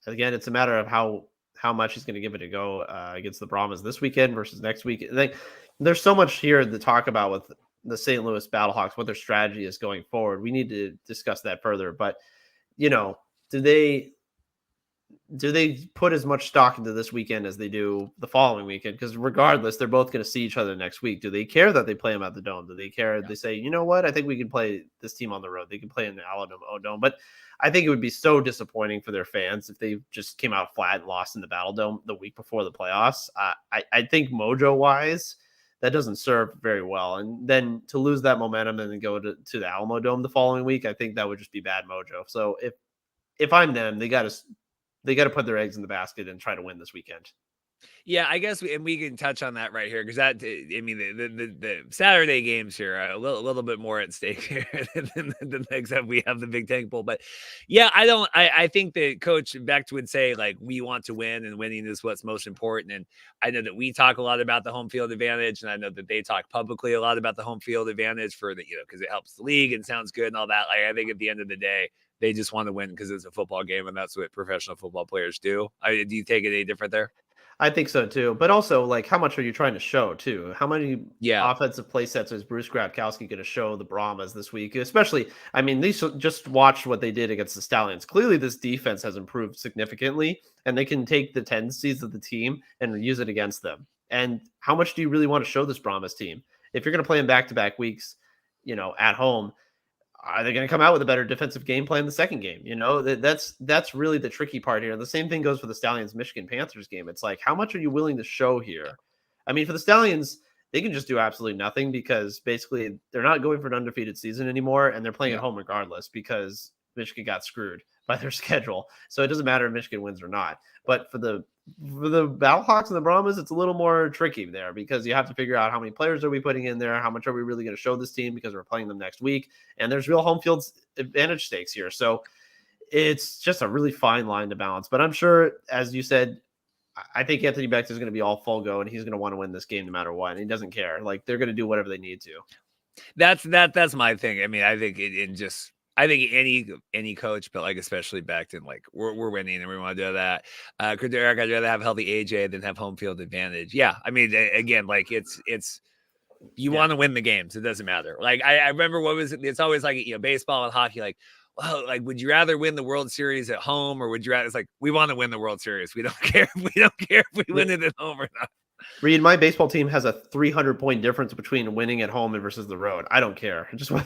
Again, it's a matter of how much he's going to give it a go against the Brahmas this weekend versus next week. There's so much here to talk about with the St. Louis Battlehawks, what their strategy is going forward. We need to discuss that further. But, do they put as much stock into this weekend as they do the following weekend? Because regardless, they're both going to see each other next week. Do they care that they play them at the Dome? Do they care? Yeah. They say, you know what? I think we can play this team on the road. They can play in the Alamo Dome. But I think it would be so disappointing for their fans if they just came out flat and lost in the Battle Dome the week before the playoffs. I think mojo-wise, that doesn't serve very well. And then to lose that momentum and then go to the Alamo Dome the following week, I think that would just be bad mojo. So if I'm them, they got to put their eggs in the basket and try to win this weekend. Yeah, I guess we can touch on that right here because that, I mean, the Saturday games here are a little bit more at stake here than except we have the Big Tank Bowl. But yeah, I think that Coach Becht would say, like, we want to win and winning is what's most important. And I know that we talk a lot about the home field advantage, and I know that they talk publicly a lot about the home field advantage for the, because it helps the league and sounds good and all that. Like, I think at the end of the day, they just want to win because it's a football game and that's what professional football players do. Do you take it any different there? I think so too. But also, like, how much are you trying to show too? How many Yeah. offensive play sets is Bruce Grabkowski going to show the Brahmas this week? Especially, I mean, these just watched what they did against the Stallions. Clearly, this defense has improved significantly, and they can take the tendencies of the team and use it against them. And how much do you really want to show this Brahmas team? If you're going to play them back-to-back weeks, at home, are they going to come out with a better defensive game plan the second game? That's really the tricky part here. The same thing goes for the Stallions Michigan Panthers game. It's like, how much are you willing to show here? I mean, for the Stallions, they can just do absolutely nothing because basically they're not going for an undefeated season anymore, and they're playing at home regardless because Michigan got screwed by their schedule. So it doesn't matter if Michigan wins or not. But for the Battlehawks and the Brahmas, it's a little more tricky there because you have to figure out how many players are we putting in there, how much are we really going to show this team because we're playing them next week, and there's real home field advantage stakes here. So it's just a really fine line to balance. But I'm sure, as you said, I think Anthony Becht is going to be all full go, and he's going to want to win this game no matter what. And he doesn't care. Like, they're going to do whatever they need to. That's my thing. I mean, I think I think any coach, but like especially Becht and like we're winning and we want to do that. Eric, I'd rather have healthy AJ than have home field advantage. Yeah, I mean, again, like it's you want to win the games. It doesn't matter. Like I remember what was it? It's always like baseball and hockey. Like, well, like would you rather win the World Series at home or would you rather? It's like we want to win the World Series. We don't care. We don't care if we win it at home or not. Reed, my baseball team has a 300-point difference between winning at home and versus the road. I don't care. I just want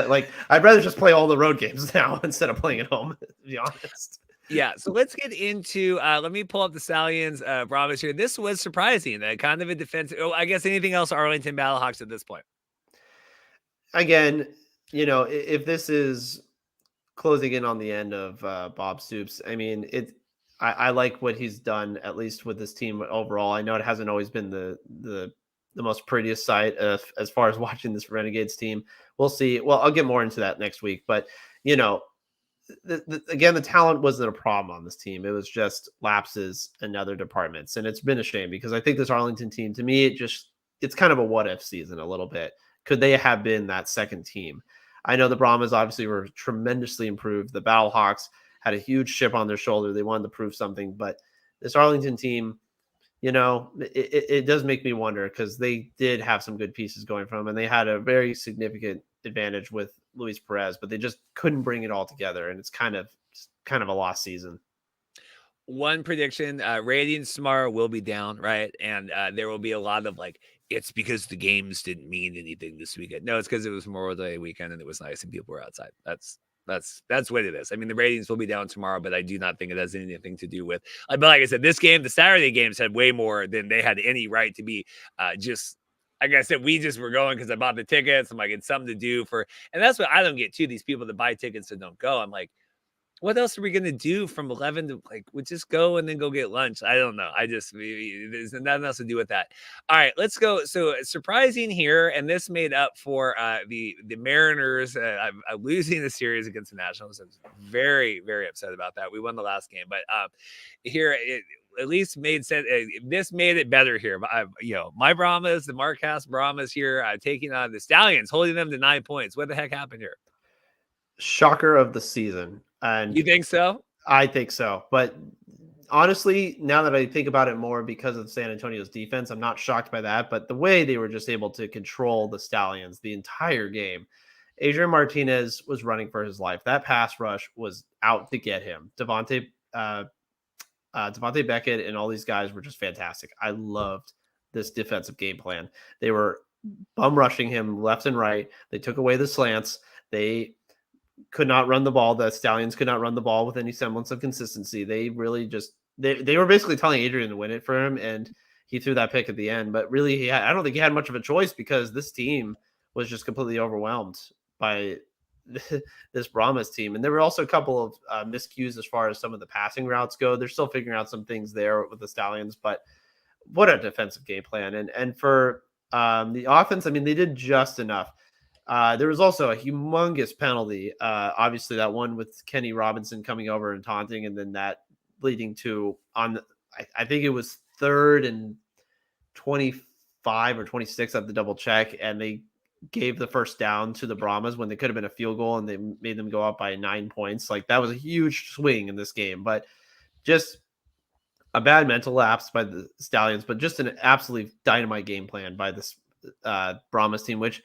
like I'd rather just play all the road games now instead of playing at home, to be honest. Yeah, so let's get into let me pull up the Stallions Brahmas here. This was surprising. Kind of a defensive. Oh, I guess anything else Arlington Battlehawks at this point. Again, if this is closing in on the end of Bob Stoops, I mean, I like what he's done, at least with this team overall. I know it hasn't always been the most prettiest sight as far as watching this Renegades team. We'll see. Well, I'll get more into that next week. But, again, the talent wasn't a problem on this team. It was just lapses in other departments. And it's been a shame because I think this Arlington team, to me, it's kind of a what-if season a little bit. Could they have been that second team? I know the Brahmas obviously were tremendously improved. The Battlehawks had a huge chip on their shoulder. They wanted to prove something, but this Arlington team, it does make me wonder because they did have some good pieces going from them, and they had a very significant advantage with Luis Perez, but they just couldn't bring it all together, and it's kind of a lost season. One prediction, ratings tomorrow will be down, right? And there will be a lot of like, it's because the games didn't mean anything this weekend. No, it's because it was Memorial Day weekend and it was nice and people were outside. That's what it is. I mean, the ratings will be down tomorrow, but I do not think it has anything to do with. But like I said, this game, the Saturday games had way more than they had any right to be. Just like I said, we just were going because I bought the tickets. I'm like, it's something to do and that's what I don't get too. These people that buy tickets and don't go. I'm like, what else are we going to do from 11 to we just go and then go get lunch? I don't know. There's nothing else to do with that. All right, let's go. So surprising here. And this made up for the Mariners losing the series against the Nationals. I was very, very upset about that. We won the last game, but here it at least made sense. This made it better here. My Brahmas, the Marcas Brahmas here, taking on the Stallions, holding them to 9 points. What the heck happened here? Shocker of the season. And you think so? I think so. But honestly, now that I think about it more because of San Antonio's defense, I'm not shocked by that. But the way they were just able to control the Stallions the entire game, Adrian Martinez was running for his life. That pass rush was out to get him. Devontae Beckett and all these guys were just fantastic. I loved this defensive game plan. They were bum rushing him left and right. They took away the slants. They could not run the ball. The Stallions could not run the ball with any semblance of consistency. They really just they were basically telling Adrian to win it for him, and he threw that pick at the end. But really, I don't think he had much of a choice because this team was just completely overwhelmed by this Brahmas team. And there were also a couple of miscues as far as some of the passing routes go. They're still figuring out some things there with the Stallions, but what a defensive game plan. And for the offense, I mean, they did just enough. There was also a humongous penalty. Obviously, that one with Kenny Robinson coming over and taunting, and then that leading to I think it was 3rd and 25 or 26 at the double check, and they gave the first down to the Brahmas when they could have been a field goal, and they made them go up by 9 points. Like, that was a huge swing in this game, but just a bad mental lapse by the Stallions, but just an absolutely dynamite game plan by this Brahmas team, which,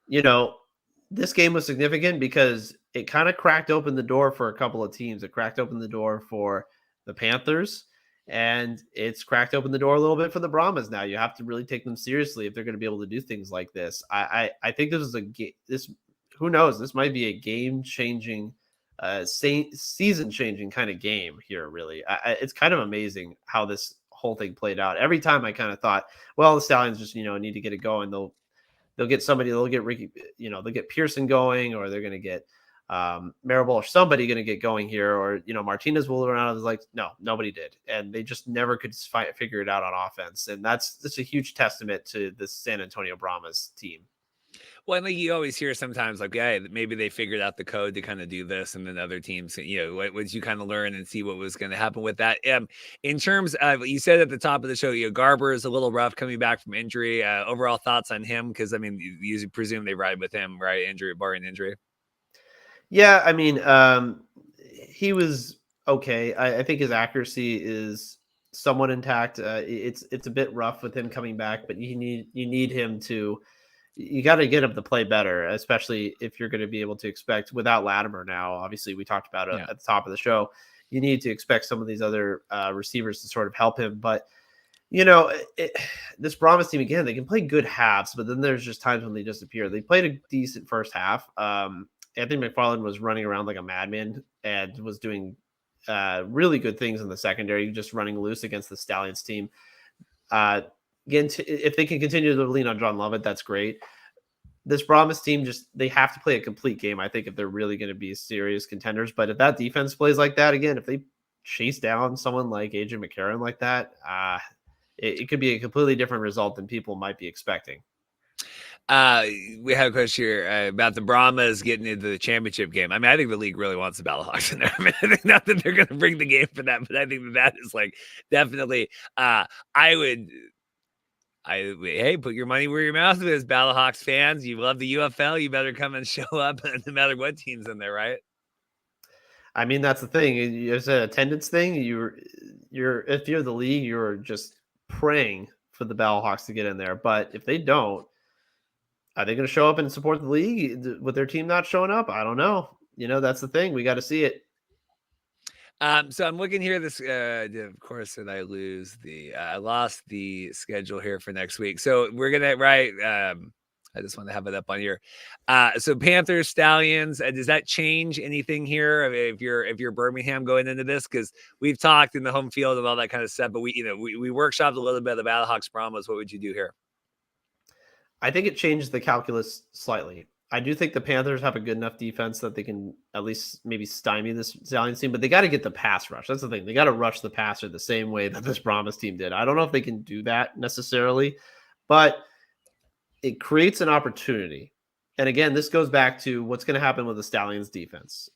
this game was significant because it kind of cracked open the door for a couple of teams. It cracked open the door for the Panthers, and it's cracked open the door a little bit for the Brahmas. Now you have to really take them seriously if they're going to be able to do things like this. I think this is who knows, this might be a game-changing, season-changing kind of game here, really. It's kind of amazing how this whole thing played out. Every time I kind of thought, well, the Stallions just, need to get it going. They'll get somebody, they'll get Ricky, they'll get Pearson going, or they're going to get Marable or somebody going to get going here, or, Martinez will around. I was like, no, nobody did. And they just never could figure it out on offense. And that's a huge testament to the San Antonio Brahmas team. Well, and like you always hear sometimes, like, yeah, maybe they figured out the code to kind of do this, and then other teams, once you kind of learn and see what was going to happen with that. In terms of, you said at the top of the show, Garber is a little rough coming back from injury. Overall thoughts on him? Because I mean, you presume they ride with him, right? Barring injury. Yeah, I mean, he was okay. I think his accuracy is somewhat intact. It's a bit rough with him coming back, but you need him to. You got to get him to play better, especially if you're going to be able to expect without Latimer now. Obviously, we talked about it at the top of the show. You need to expect some of these other receivers to sort of help him. But, this Brahmas team, again, they can play good halves, but then there's just times when they disappear. They played a decent first half. Anthony McFarland was running around like a madman and was doing really good things in the secondary, just running loose against the Stallions team. Again, if they can continue to lean on John Lovett, that's great. This Brahmas team, they have to play a complete game, I think, if they're really going to be serious contenders. But if that defense plays like that, again, if they chase down someone like Adrian McCarron like that, it could be a completely different result than people might be expecting. We have a question here about the Brahmas getting into the championship game. I mean, I think the league really wants the Battlehawks in there. I mean, I think not that they're going to bring the game for that, but I think that is like definitely. Hey, put your money where your mouth is, Battlehawks fans. You love the UFL. You better come and show up no matter what team's in there, right? I mean, that's the thing. It's an attendance thing. If you're the league, you're just praying for the Battlehawks to get in there. But if they don't, are they going to show up and support the league with their team not showing up? I don't know. That's the thing. We got to see it. So I'm looking here. This, of course, did I lose I lost the schedule here for next week. So we're gonna I just want to have it up on here. So Panthers, Stallions. Does that change anything here if you're Birmingham going into this? Because we've talked in the home field and all that kind of stuff, but we workshopped a little bit of the Battlehawks Brahmas. What would you do here? I think it changes the calculus slightly. I do think the Panthers have a good enough defense that they can at least maybe stymie this Stallions team, but they got to get the pass rush. That's the thing. They got to rush the passer the same way that this Brahmas team did. I don't know if they can do that necessarily, but it creates an opportunity. And again, this goes back to what's going to happen with the Stallions defense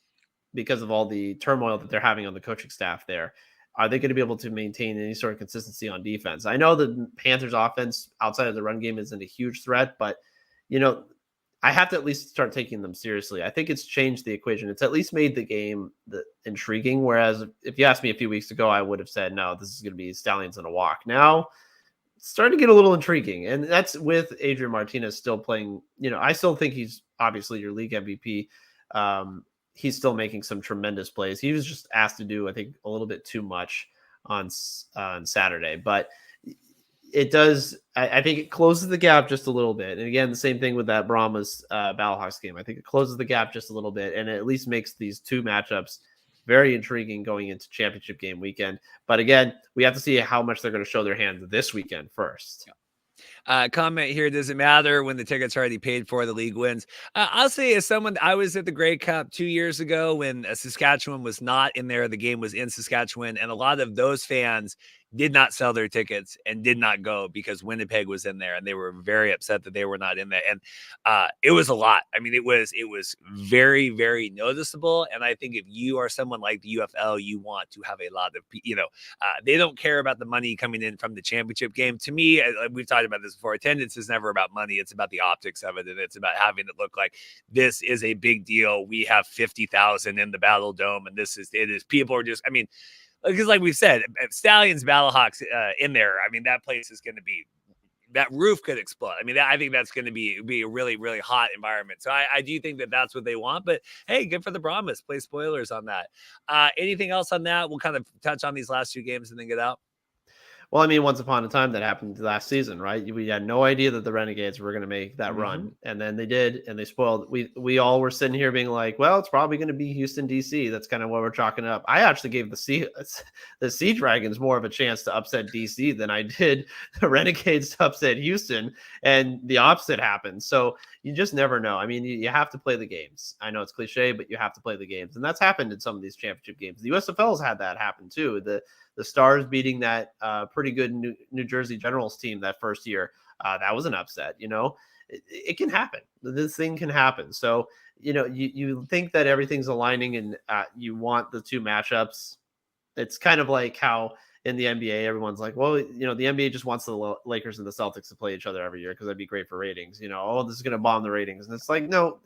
because of all the turmoil that they're having on the coaching staff there. Are they going to be able to maintain any sort of consistency on defense? I know the Panthers offense outside of the run game isn't a huge threat, but I have to at least start taking them seriously. I think it's changed the equation. It's at least made the game intriguing. Whereas if you asked me a few weeks ago, I would have said, no, this is going to be Stallions in a walk. Now, starting to get a little intriguing. And that's with Adrian Martinez still playing. I still think he's obviously your league MVP. He's still making some tremendous plays. He was just asked to do, I think, a little bit too much on Saturday, but it does. I think it closes the gap just a little bit. And again, the same thing with that Brahmas Battlehawks game. I think it closes the gap just a little bit, and it at least makes these two matchups very intriguing going into championship game weekend. But again, we have to see how much they're going to show their hand this weekend first. Comment here, does it matter when the ticket's already paid for, the league wins? I'll say, as someone, I was at the Grey Cup 2 years ago when Saskatchewan was not in there. The game was in Saskatchewan, and a lot of those fans did not sell their tickets and did not go because Winnipeg was in there, and they were very upset that they were not in there. And it was a lot. I mean, it was very, very noticeable. And I think if you are someone like the UFL, you want to have a lot of, they don't care about the money coming in from the championship game. To me, we've talked about this before, attendance is never about money. It's about the optics of it, and it's about having it look like this is a big deal. We have 50,000 in the Battle Dome, and people are just, I mean, because like we've said, Stallions, Battlehawks in there, I mean, that place is going to be, that roof could explode. I mean, I think that's going to be a really, really hot environment. So I do think that that's what they want. But hey, good for the Brahmas. Play spoilers on that. Anything else on that? We'll kind of touch on these last two games and then get out. Well, I mean, once upon a time that happened last season, right? We had no idea that the Renegades were going to make that run, and then they did, and they spoiled. We all were sitting here being like, "Well, it's probably going to be Houston, DC." That's kind of what we're chalking up. I actually gave the Sea Dragons more of a chance to upset DC than I did the Renegades to upset Houston, and the opposite happened. So you just never know. I mean, you have to play the games. I know it's cliche, but you have to play the games, and that's happened in some of these championship games. The USFL's had that happen too. The Stars beating that pretty good New Jersey Generals team that first year. That was an upset. It can happen. This thing can happen. So, you think that everything's aligning and you want the two matchups. It's kind of like how in the NBA, everyone's like, well, the NBA just wants the Lakers and the Celtics to play each other every year because that'd be great for ratings. This is going to bomb the ratings. And it's like, no,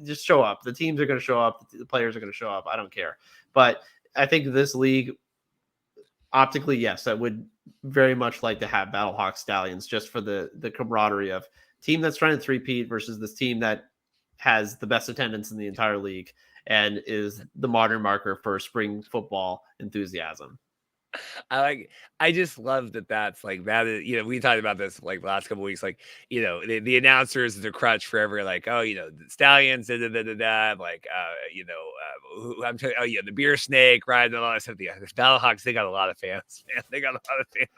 just show up. The teams are going to show up. The players are going to show up. I don't care. But I think this league, optically, yes, I would very much like to have Battlehawks Stallions just for the camaraderie of team that's trying to three-peat versus this team that has the best attendance in the entire league and is the modern marker for spring football enthusiasm. I just love that that's like that is, we talked about this like the last couple of weeks, like, the announcers, the crutch for every, like, oh, the Stallions, like, I'm telling you, the beer snake, right? And all that stuff. The Battlehawks, they got a lot of fans, man. They got a lot of fans.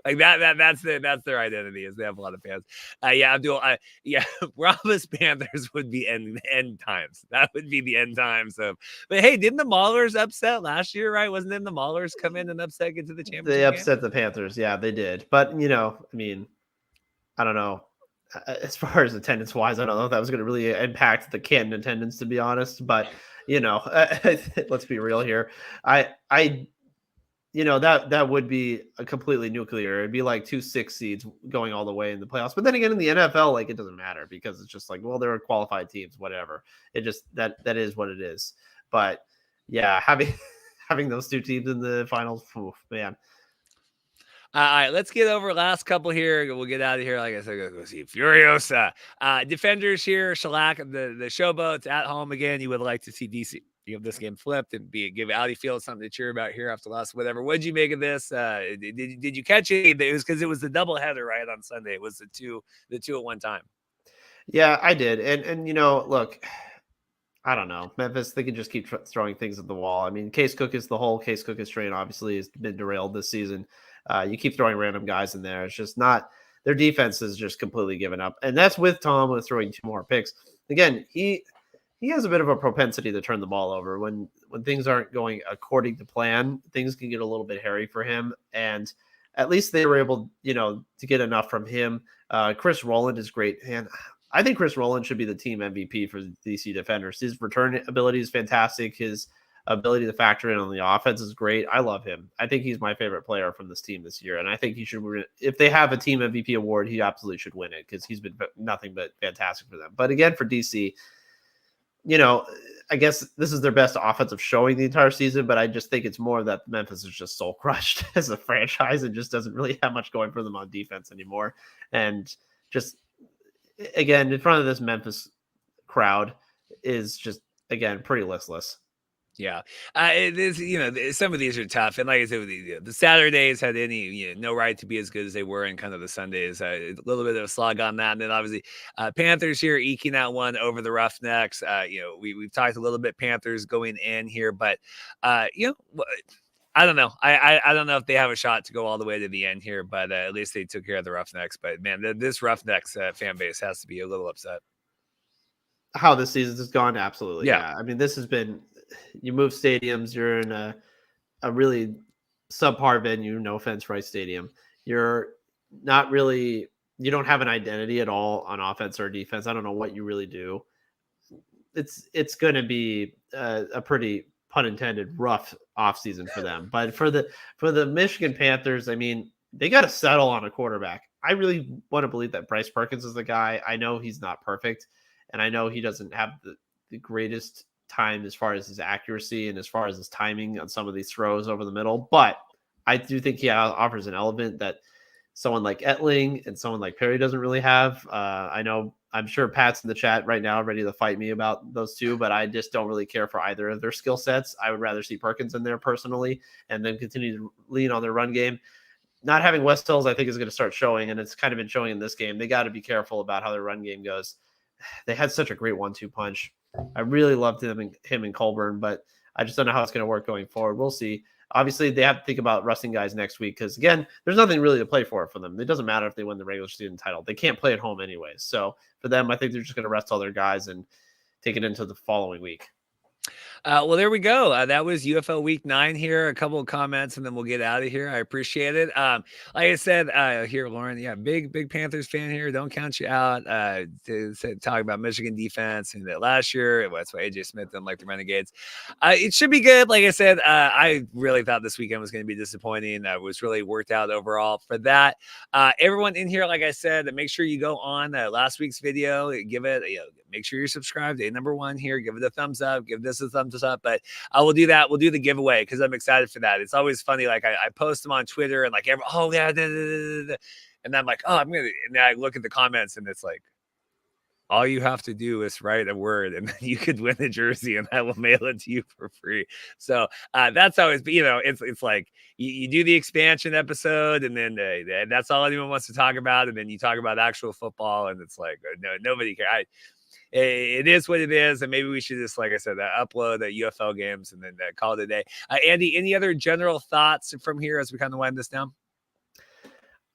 Like that's their identity, is they have a lot of fans. Abdul, Brahmas Panthers would be end times. That would be the end times of, but hey, didn't the Maulers upset last year, right? Wasn't it the Maulers come in and upset, get to the championship? They upset the Panthers. Yeah, they did. But, I mean, I don't know. As far as attendance wise, I don't know if that was going to really impact the Canton attendance, to be honest. But, let's be real here. That would be a completely nuclear. It'd be like 2 6 seeds going all the way in the playoffs. But then again, in the NFL, like, it doesn't matter because it's just like, well, they're qualified teams, whatever. It just that is what it is. But yeah, having those two teams in the finals, man. All right, let's get over last couple here. We'll get out of here. Like I said, go see Furiosa. Defenders here, shellac the Showboats at home again. You would like to see DC this game flipped and give Audi Field something to cheer about here after last, whatever. What did you make of this? Did you catch it? It was because it was the doubleheader right on Sunday. It was the two at one time. Yeah, I did, and look. I don't know. Memphis, they can just keep throwing things at the wall. I mean, Case Cook is train, obviously, has been derailed this season. You keep throwing random guys in there. It's just not – their defense is just completely given up. And that's with Tom with throwing 2 more picks. Again, he has a bit of a propensity to turn the ball over. When things aren't going according to plan, things can get a little bit hairy for him. And at least they were able, to get enough from him. Chris Rowland is great. And I think Chris Rowland should be the team MVP for DC Defenders. His return ability is fantastic. His ability to factor in on the offense is great. I love him. I think he's my favorite player from this team this year. And I think he should win. If they have a team MVP award, he absolutely should win it because he's been nothing but fantastic for them. But again, for DC, you know, I guess this is their best offensive showing the entire season, but I just think it's more that Memphis is just soul crushed as a franchise and just doesn't really have much going for them on defense anymore. And just again, in front of this Memphis crowd is just again pretty listless. Yeah, it is. Some of these are tough, and like I said, the Saturdays had no right to be as good as they were, and kind of the Sundays, a little bit of a slog on that. And then obviously, Panthers here eking out one over the Roughnecks. We've talked a little bit Panthers going in here, but I don't know. I don't know if they have a shot to go all the way to the end here, but at least they took care of the Roughnecks. But man, this Roughnecks fan base has to be a little upset. How this season has gone, absolutely. Yeah. Yeah. I mean, this has been, you move stadiums, you're in a really subpar venue, no offense, Rice Stadium. You're not really, you don't have an identity at all on offense or defense. I don't know what you really do. It's going to be a pretty, pun intended, rough offseason for them. But for the Michigan Panthers, I mean, they got to settle on a quarterback. I really want to believe that Bryce Perkins is the guy. I know he's not perfect, and I know he doesn't have the greatest time as far as his accuracy and as far as his timing on some of these throws over the middle, but I do think he offers an element that someone like Etling and someone like Perry doesn't really have. I'm sure Pat's in the chat right now ready to fight me about those two, but I just don't really care for either of their skill sets. I would rather see Perkins in there personally and then continue to lean on their run game. Not having West Hills, I think, is going to start showing, and it's kind of been showing in this game. They got to be careful about how their run game goes. They had such a great 1-2 punch. I really loved him and Colburn, but I just don't know how it's going to work going forward. We'll see. Obviously, they have to think about resting guys next week because, again, there's nothing really to play for them. It doesn't matter if they win the regular season title. They can't play at home anyways. So for them, I think they're just going to rest all their guys and take it into the following week. Well, there we go. That was UFL Week 9 here. A couple of comments, and then we'll get out of here. I appreciate it. Like I said, here, Lauren, yeah, big Panthers fan here. Don't count you out. Talk about Michigan defense and that last year. That's why AJ Smith didn't like the Renegades. It should be good. Like I said, I really thought this weekend was going to be disappointing. It was really worked out overall for that. Everyone in here, like I said, make sure you go on last week's video. Give it, make sure you're subscribed. Number one here. Give it a thumbs up. Give this a thumbs up. But I will do that. We'll do the giveaway because I'm excited for that. It's always funny. Like I post them on Twitter and like, oh yeah, and I'm like, oh, I'm gonna. And then I look at the comments and it's like, all you have to do is write a word and then you could win a jersey and I will mail it to you for free. So that's always, it's like you do the expansion episode and then that's all anyone wants to talk about. And then you talk about actual football and it's like, no, nobody cares. It is what it is. And maybe we should just, like I said, upload the UFL games and then call it a day. Andy, any other general thoughts from here as we kind of wind this down?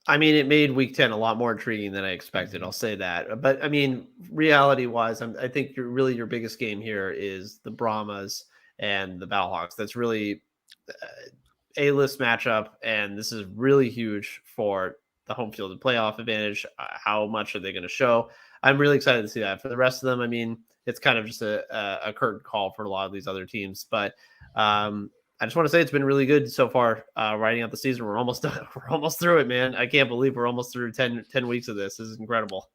I mean, it made week 10 a lot more intriguing than I expected. I'll say that. But I mean, reality wise, I think your biggest game here is the Brahmas and the Battlehawks. That's really A-list matchup. And this is really huge for the home field and playoff advantage. How much are they going to show? I'm really excited to see that. For the rest of them, I mean, it's kind of just a curtain call for a lot of these other teams. But I just want to say it's been really good so far writing out the season. We're almost done. We're almost through it, man. I can't believe we're almost through 10 weeks of this. This is incredible.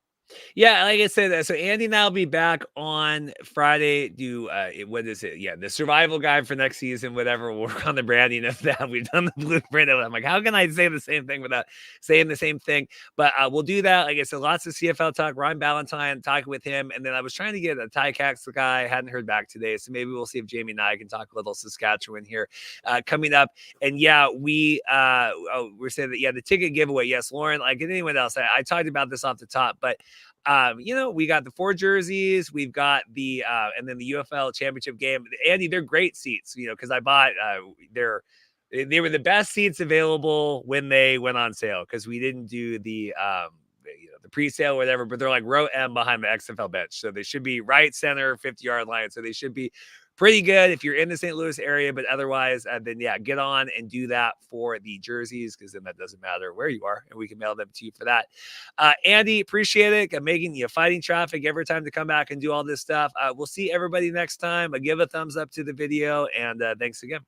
Yeah, like I said, so Andy and I will be back on Friday. What is it? Yeah, the survival guide for next season, whatever. We'll work on the branding of that. We've done the blueprint of it. I'm like, how can I say the same thing without saying the same thing? But we'll do that. Like I said, lots of CFL talk. Ryan Ballantyne, talking with him. And then I was trying to get a Ty Cax guy. Hadn't heard back today. So maybe we'll see if Jamie and I can talk a little Saskatchewan here coming up. And yeah, we're saying that, the ticket giveaway. Yes, Lauren, like anyone else, I talked about this off the top, but we got the 4 jerseys, we've got the and then the UFL championship game. Andy, they're great seats, because I bought they were the best seats available when they went on sale because we didn't do the pre-sale or whatever, but they're like row M behind the XFL bench. So they should be right center, 50-yard line. So they should be pretty good if you're in the St. Louis area, but otherwise, then get on and do that for the jerseys because then that doesn't matter where you are and we can mail them to you for that. Andy, appreciate it. I'm making fighting traffic every time to come back and do all this stuff. We'll see everybody next time. Give a thumbs up to the video and thanks again.